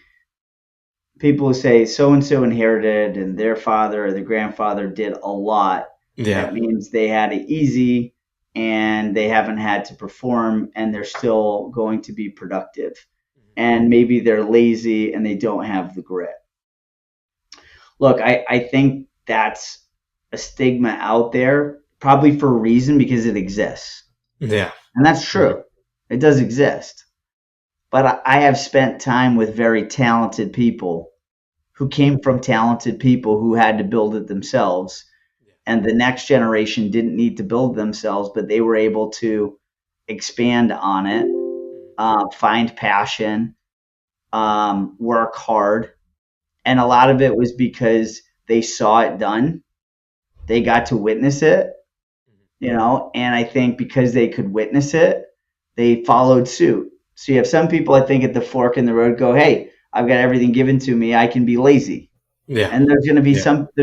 people who say so and so inherited and their father or their grandfather did a lot, Yeah. that means they had it easy and they haven't had to perform and they're still going to be productive. And maybe they're lazy and they don't have the grit. Look, I think that's a stigma out there, probably for a reason because it exists. Yeah. And that's true. It does exist. But I have spent time with very talented people who came from talented people who had to build it themselves. And the next generation didn't need to build themselves, but they were able to expand on it, find passion, work hard. And a lot of it was because they saw it done, they got to witness it, and I think because they could witness it, they followed suit. So you have some people, I think, at the fork in the road go, hey, I've got everything given to me, I can be lazy. Yeah. And Yeah. there's going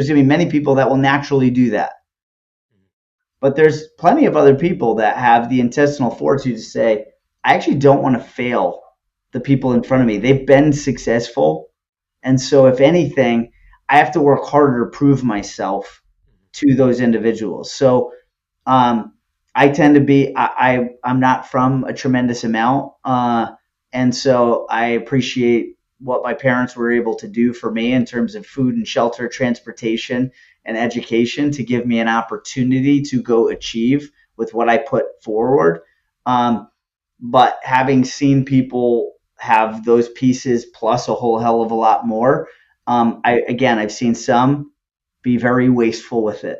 to be many people that will naturally do that. But there's plenty of other people that have the intestinal fortitude to say, I actually don't want to fail the people in front of me. They've been successful. And so, if anything, I have to work harder to prove myself to those individuals. So, um, I tend to be, I'm not from a tremendous amount. And so I appreciate what my parents were able to do for me in terms of food and shelter, transportation, and education to give me an opportunity to go achieve with what I put forward. Um, but having seen people have those pieces plus a whole hell of a lot more, I've seen some be very wasteful with it.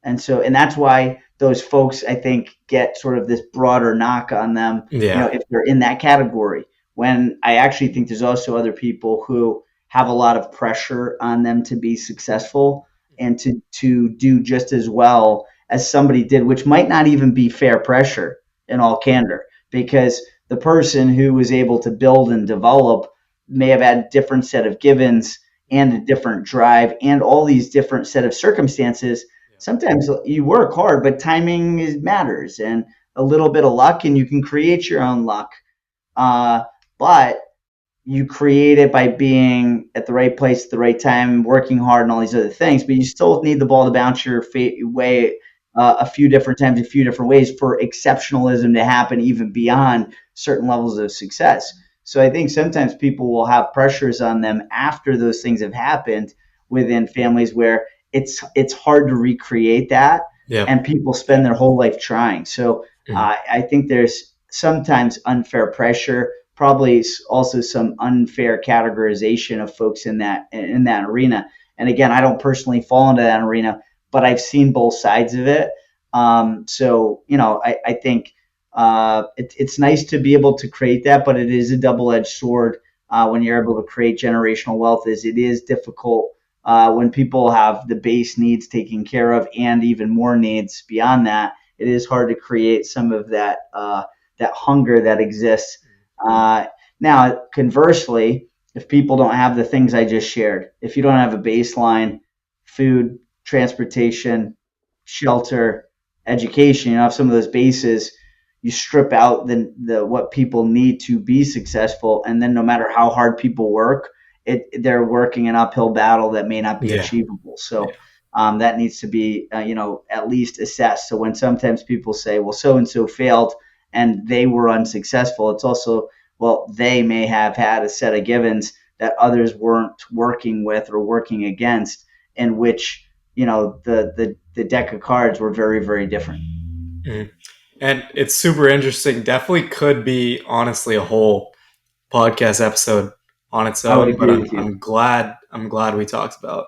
And that's why those folks, I think, get sort of this broader knock on them, Yeah. if they're in that category. When I actually think there's also other people who have a lot of pressure on them to be successful and to do just as well as somebody did, which might not even be fair pressure in all candor, because the person who was able to build and develop may have had a different set of givens and a different drive and all these different set of circumstances. Sometimes you work hard, but timing matters, and a little bit of luck, and you can create your own luck. But you create it by being at the right place at the right time, working hard, and all these other things. But you still need the ball to bounce your way a few different times, a few different ways for exceptionalism to happen, even beyond certain levels of success. So I think sometimes people will have pressures on them after those things have happened within families where it's hard to recreate that, Yeah. and people spend their whole life trying. So Mhm. I think there's sometimes unfair pressure, probably also some unfair categorization of folks in that arena. And again, I don't personally fall into that arena, but I've seen both sides of it. So, I think it's nice to be able to create that, but it is a double-edged sword when you're able to create generational wealth. Is it is difficult when people have the base needs taken care of and even more needs beyond that. It is hard to create some of that hunger that exists. Uh, Now, conversely, if people don't have the things I just shared, if you don't have a baseline, food, transportation, shelter, education, you have some of those bases, you strip out the what people need to be successful, and then no matter how hard people work, they're working an uphill battle that may not be Yeah. achievable. Yeah. So that needs to be at least assessed. So when sometimes people say, well, so and so failed and they were unsuccessful, it's also, well, they may have had a set of givens that others weren't working with or working against, in which the deck of cards were very, very different. Mhm. And it's super interesting. Definitely could be honestly a whole podcast episode on its I would own, but agree I'm with you. I'm glad I'm glad we talked about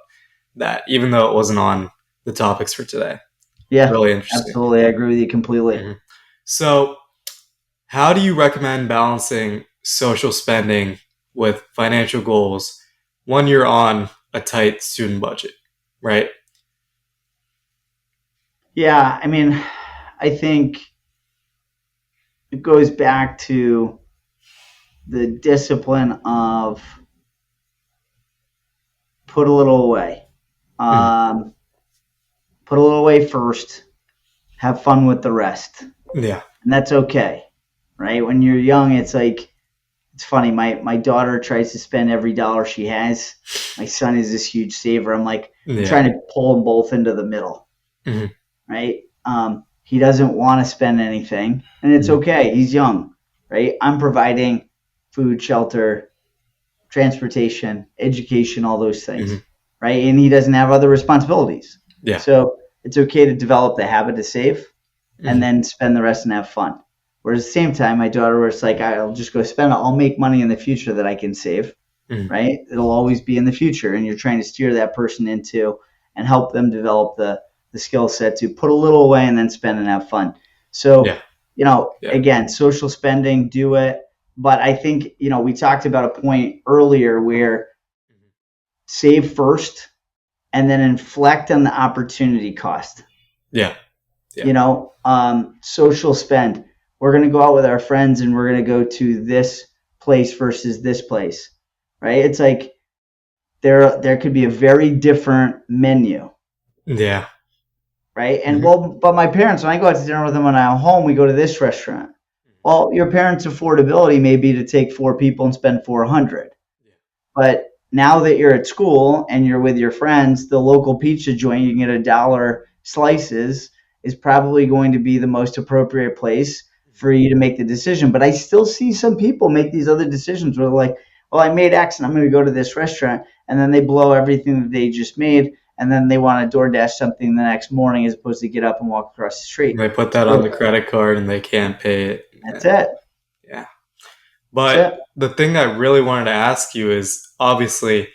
that, even though it wasn't on the topics for today. Yeah, Really interesting. absolutely. I agree with you completely. Mhm. So, how do you recommend balancing social spending with financial goals when you're on a tight student budget, right? Yeah, I mean, I think it goes back to the discipline of put a little away. Mhm. Um, Put a little away first, have fun with the rest. Yeah. And that's okay, right? When you're young, it's like, it's funny. My daughter tries to spend every dollar she has. My son is this huge saver. I'm Yeah. trying to pull them both into the middle, Mhm. right? He doesn't want to spend anything, and it's Mhm. okay. He's young, right? I'm providing food, shelter, transportation, education, all those things, Mhm. right? And he doesn't have other responsibilities. Yeah. So it's okay to develop the habit to save and Mhm. then spend the rest and have fun. Whereas at the same time, my daughter was like, I'll just go spend it. I'll make money in the future that I can save, Mhm. right? It'll always be in the future. And you're trying to steer that person into and help them develop the skill set to put a little away and then spend and have fun. So, Yeah. Yeah. again, social spending, do it. But I think, we talked about a point earlier where save first and then inflect on the opportunity cost. Yeah. Yeah. Social spend. We're going to go out with our friends and we're going to go to this place versus this place, right? It's like there could be a very different menu, Yeah. right? And Mhm. well, but my parents, when I go out to dinner with them when I'm home, we go to this restaurant. Well, your parents' affordability may be to take four people and spend 400. But now that you're at school and you're with your friends, the local pizza joint you can get $1 slices is probably going to be the most appropriate place for you to make the decision. But I still see some people make these other decisions where they're like, well, I made X and I'm going to go to this restaurant. And then they blow everything that they just made. And then they want to DoorDash something the next morning as opposed to get up and walk across the street. They put that on the So credit card and they can't pay it. that's it. Yeah. That's But it. the thing I really wanted to ask you is obviously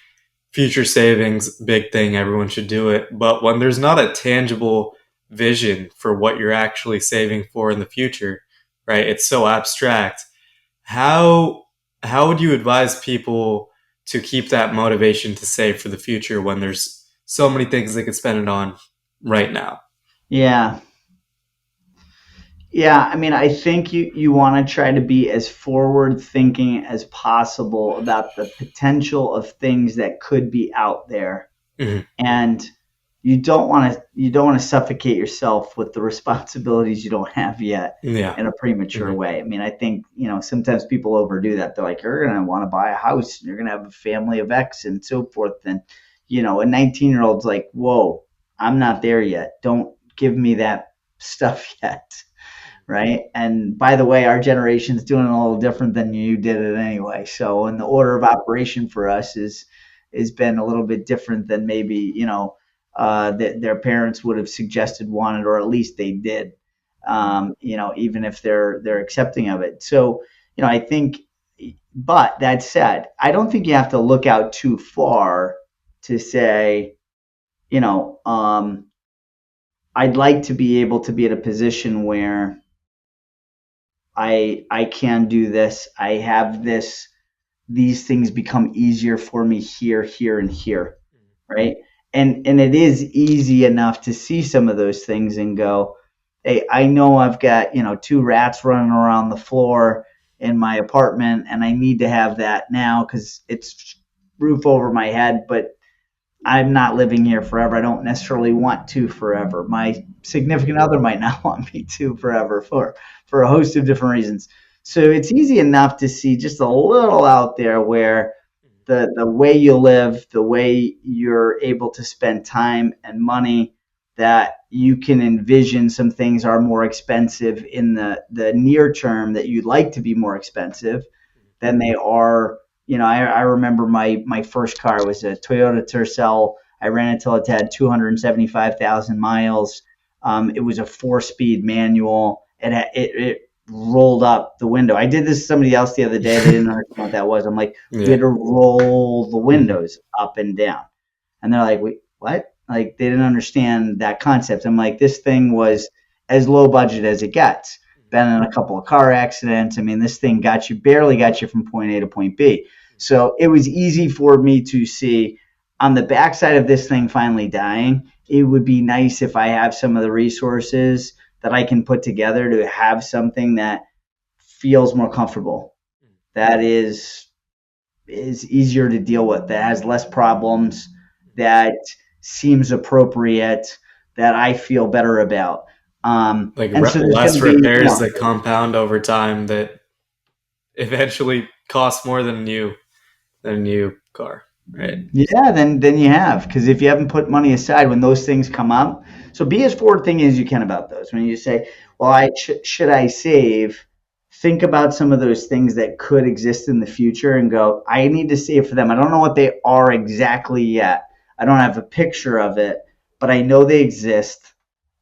future savings, big thing, everyone should do it. But when there's not a tangible vision for what you're actually saving for in the future, right? It's so abstract. How how would you advise people to keep that motivation to save for the future when there's so many things they could spend it on right now? Yeah. Yeah, I mean, I think you want to try to be as forward thinking as possible about the potential of things that could be out there, Mhm. and you don't want to suffocate yourself with the responsibilities you don't have yet Yeah. in a premature Mhm. way. I mean, I think sometimes people overdo that. They're like, you're gonna want to buy a house, and you're gonna have a family of X and so forth, and a 19-year-old's like, whoa, I'm not there yet. Don't give me that stuff yet, right? And by the way, our generation's doing it a little different than you did it anyway. So, and the order of operation for us is been a little bit different than maybe that their parents would have suggested, wanted, or at least they did. Even if they're accepting of it. So, I think. But that said, I don't think you have to look out too far to say, you know, um, I'd like to be able to be in a position where I can do this. I have this. These things become easier for me here, here, and here, right? And it is easy enough to see some of those things and go, hey, I know I've got, two rats running around the floor in my apartment, and I need to have that now because it's roof over my head, but I'm not living here forever. I don't necessarily want to forever. My significant other might not want me to forever for a host of different reasons. So it's easy enough to see just a little out there where the way you live, the way you're able to spend time and money, that you can envision some things are more expensive in the near term, that you'd like to be more expensive than they are. I remember my first car was a Toyota Tercel. I ran it until it had 275,000 miles. It was a 4-speed manual. It rolled up the window. I did this to somebody else the other day. They didn't understand what that was. I'm like, we Yeah. had to roll the Mhm. windows up and down. And they're like, wait, what? Like, they didn't understand that concept. I'm like, this thing was as low budget as it gets. Been in a couple of car accidents. I mean, this thing barely got you from point A to point B. So it was easy for me to see on the backside of this thing finally dying. It would be nice if I have some of the resources that I can put together to have something that feels more comfortable, that is easier to deal with, that has less problems, that seems appropriate, that I feel better about. Like And so there's going to less be, repairs that compound over time that eventually cost more than a new car, right? yeah, then you have, because if you haven't put money aside when those things come up, so be as forward thinking as you can about those. When you say, "Well, should I save?" Think about some of those things that could exist in the future and go, "I need to save for them." I don't know what they are exactly yet. I don't have a picture of it, but I know they exist.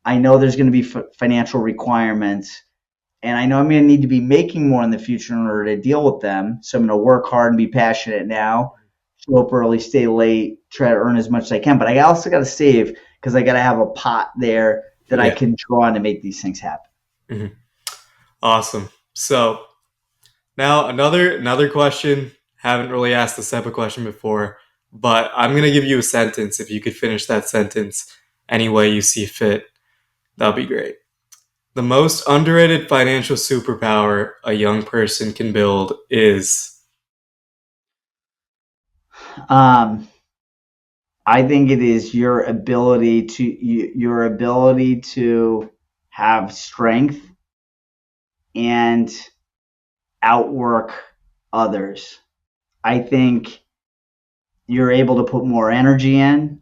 I know there's going to be financial requirements, and I know I'm going to need to be making more in the future in order to deal with them. So I'm going to work hard and be passionate now, show up early, stay late, try to earn as much as I can. But I also got to save because I got to have a pot there that I Yeah. can draw on to make these things happen. Mhm. Awesome. So now another question. Haven't really asked this type of question before, but I'm gonna give you a sentence. If you could finish that sentence any way you see fit, that'd be great. The most underrated financial superpower a young person can build is. Um, I think it is your ability to have strength and outwork others. I think you're able to put more energy in.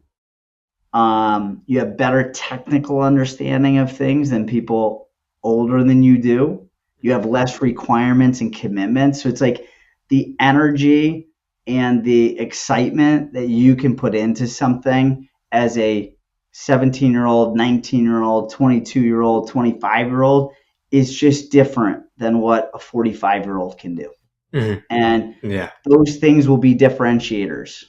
You have better technical understanding of things than people older than you do. You have less requirements and commitments. So it's like the energy and the excitement that you can put into something as a 17-year-old, 19-year-old, 22-year-old, 25-year-old is just different than what a 45-year-old can do. Mhm. And Yeah. those things will be differentiators.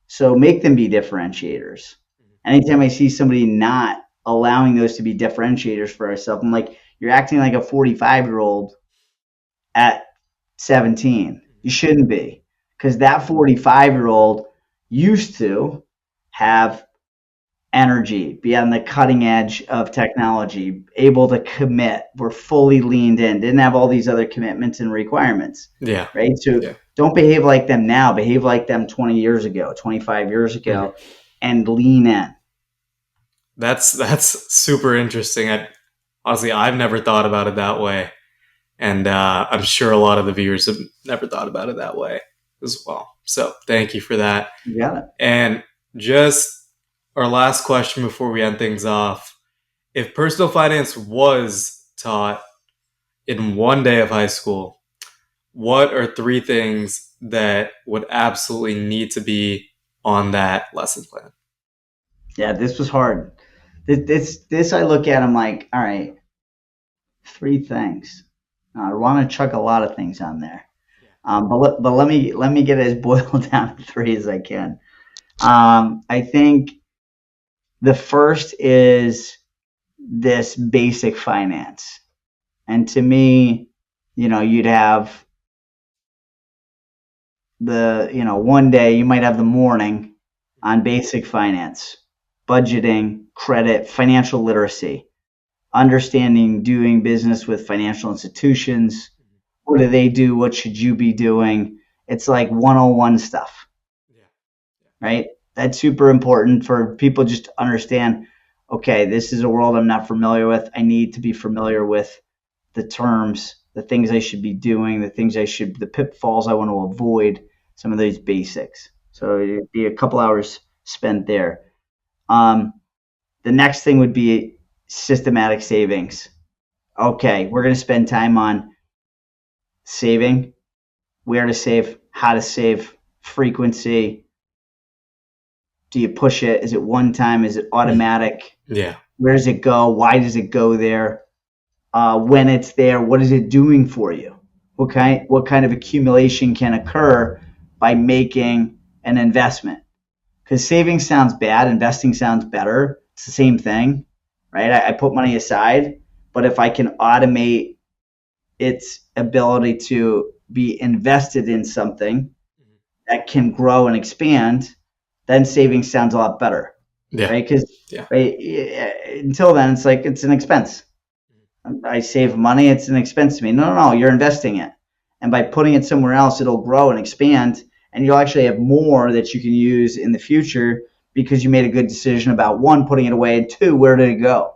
So make them be differentiators. Anytime I see somebody not allowing those to be differentiators for ourselves, I'm like, you're acting like a 45-year-old at 17. You shouldn't be. Because that 45-year-old used to have energy, be on the cutting edge of technology, able to commit, were fully leaned in, didn't have all these other commitments and requirements, Yeah. right? So Yeah. don't behave like them now, behave like them 20 years ago, 25 years Mhm. ago, and lean in. That's super interesting. Honestly, I've never thought about it that way, and I'm sure a lot of the viewers have never thought about it that way as well. So thank you for that. You got it. And just our last question before we end things off: if personal finance was taught in one day of high school, what are three things that would absolutely need to be on that lesson plan? Yeah, this was hard. This I look at, I'm like, all right, three things. I want to chuck a lot of things on there. But let me get as boiled down to three as I can. I think the first is this basic finance. And to me, you'd have one day you might have the morning on basic finance, budgeting, credit, financial literacy, understanding doing business with financial institutions. What do they do? What should you be doing? It's like 101 stuff, Yeah. right? That's super important for people just to understand, okay, this is a world I'm not familiar with. I need to be familiar with the terms, the things I should be doing, the pitfalls I want to avoid, some of these basics. So it'd be a couple hours spent there. Um, the next thing would be systematic savings. Okay, we're going to spend time on saving, where to save, how to save, frequency. Do you push it? Is it one time? Is it automatic? Yeah. Where does it go? Why does it go there? When it's there, what is it doing for you? What kind of accumulation can occur by making an investment? Because saving sounds bad, investing sounds better. It's the same thing, right? I put money aside, but if I can automate its ability to be invested in something that can grow and expand, then saving sounds a lot better, Yeah. right? Because Yeah. right, until then, it's like it's an expense. I save money, it's an expense to me. No, you're investing it. And by putting it somewhere else, it'll grow and expand, and you'll actually have more that you can use in the future because you made a good decision about one, putting it away, and two, where did it go?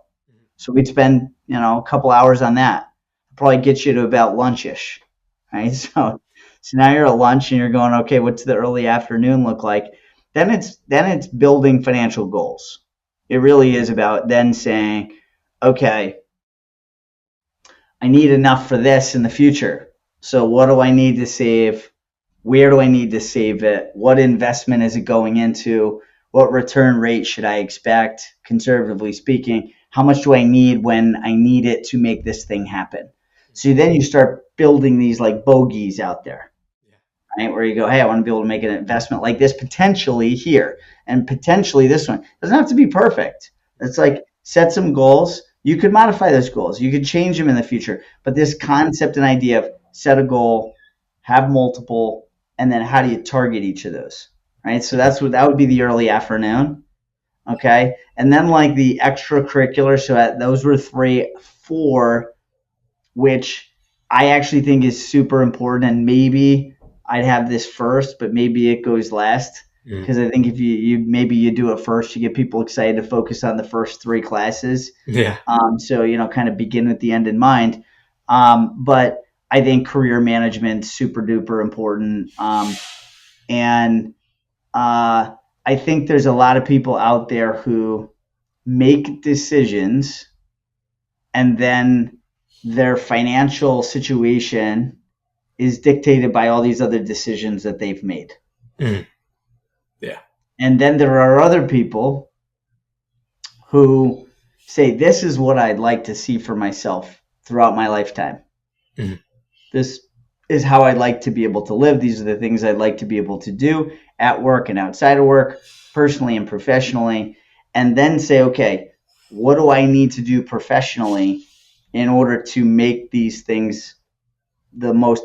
So we'd spend, a couple hours on that. Probably get you to about lunchish, right? So now you're at lunch and you're going, okay, what's the early afternoon look like? Then it's building financial goals. It really is about then saying, okay, I need enough for this in the future. So what do I need to save? Where do I need to save it? What investment is it going into? What return rate should I expect, conservatively speaking? How much do I need when I need it to make this thing happen? So then you start building these like bogeys out there, right? Where you go, hey, I want to be able to make an investment like this potentially here and potentially this one. It doesn't have to be perfect. It's like set some goals. You could modify those goals. You could change them in the future. But this concept and idea of set a goal, have multiple, and then how do you target each of those, right? So that would be the early afternoon, okay? And then like the extracurricular, so those were 3, 4, which I actually think is super important, and maybe I'd have this first, but maybe it goes last. Because I think if you do it first, you get people excited to focus on the first 3 classes. Yeah. So kind of begin with the end in mind. But I think career management super duper important. And I think there's a lot of people out there who make decisions and then their financial situation is dictated by all these other decisions that they've made. Mm. Yeah. And then there are other people who say, this is what I'd like to see for myself throughout my lifetime. Mm. This is how I'd like to be able to live. These are the things I'd like to be able to do at work and outside of work, personally and professionally. And then say, okay, what do I need to do professionally in order to make these things the most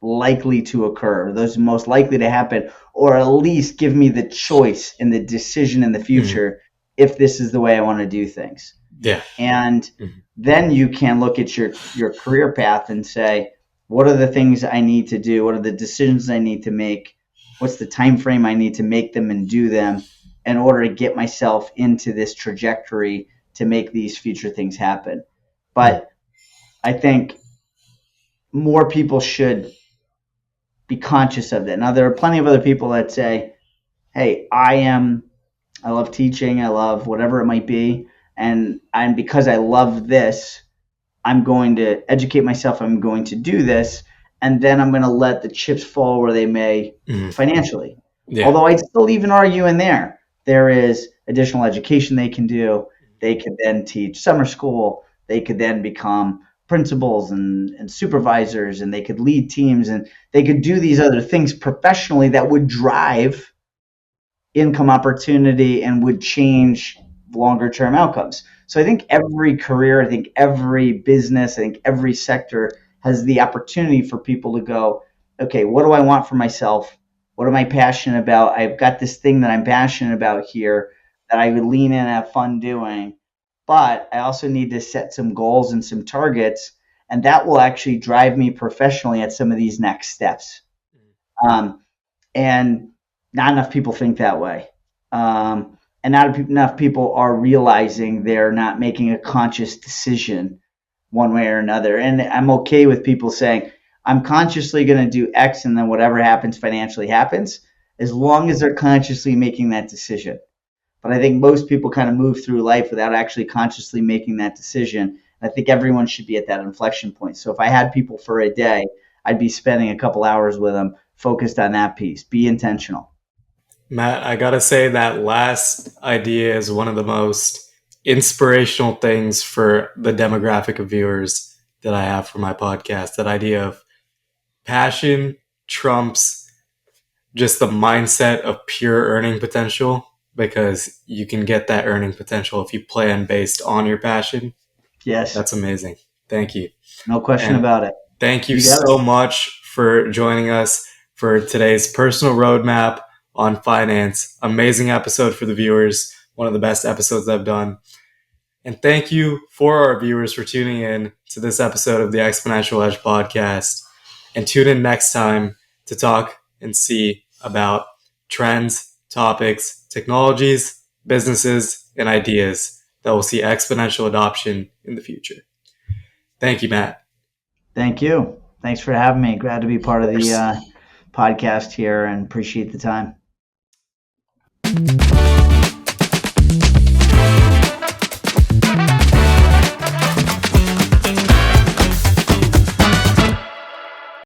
likely to occur, those most likely to happen, or at least give me the choice and the decision in the future if this is the way I want to do things. Yeah. And then you can look at your career path and say, what are the things I need to do? What are the decisions I need to make? What's the time frame I need to make them and do them in order to get myself into this trajectory to make these future things happen? But I think more people should be conscious of that. Now, there are plenty of other people that say, hey, I love teaching, I love whatever it might be, and because I love this, I'm going to educate myself, I'm going to do this, and then I'm going to let the chips fall where they may financially. Yeah. Although I'd still even argue in there is additional education they can do. They could then teach summer school. They could then become principals and supervisors, and they could lead teams, and they could do these other things professionally that would drive income opportunity and would change longer term outcomes. So I think every career, I think every business, I think every sector has the opportunity for people to go, okay, what do I want for myself? What am I passionate about? I've got this thing that I'm passionate about here that I would lean in and have fun doing. But I also need to set some goals and some targets, and that will actually drive me professionally at some of these next steps. Um, and not enough people think that way. And not enough people are realizing they're not making a conscious decision one way or another. And I'm okay with people saying, I'm consciously going to do X and then whatever happens financially happens, as long as they're consciously making that decision. But I think most people kind of move through life without actually consciously making that decision. I think everyone should be at that inflection point. So if I had people for a day, I'd be spending a couple hours with them focused on that piece. Be intentional. Matt, I gotta say that last idea is one of the most inspirational things for the demographic of viewers that I have for my podcast. That idea of passion trumps just the mindset of pure earning potential, because you can get that earning potential if you plan based on your passion. Yes, That's amazing. Thank you. no question And about it. thank you You got so it. much for joining us for today's personal roadmap on finance. Amazing episode for the viewers. One of the best episodes I've done. And thank you for our viewers for tuning in to this episode of the Exponential Edge podcast. And tune in next time to talk and see about trends, topics, technologies, businesses, and ideas that will see exponential adoption in the future. Thank you, Matt. Thank you. Thanks for having me. Glad to be Of part of the course. podcast here and appreciate the time.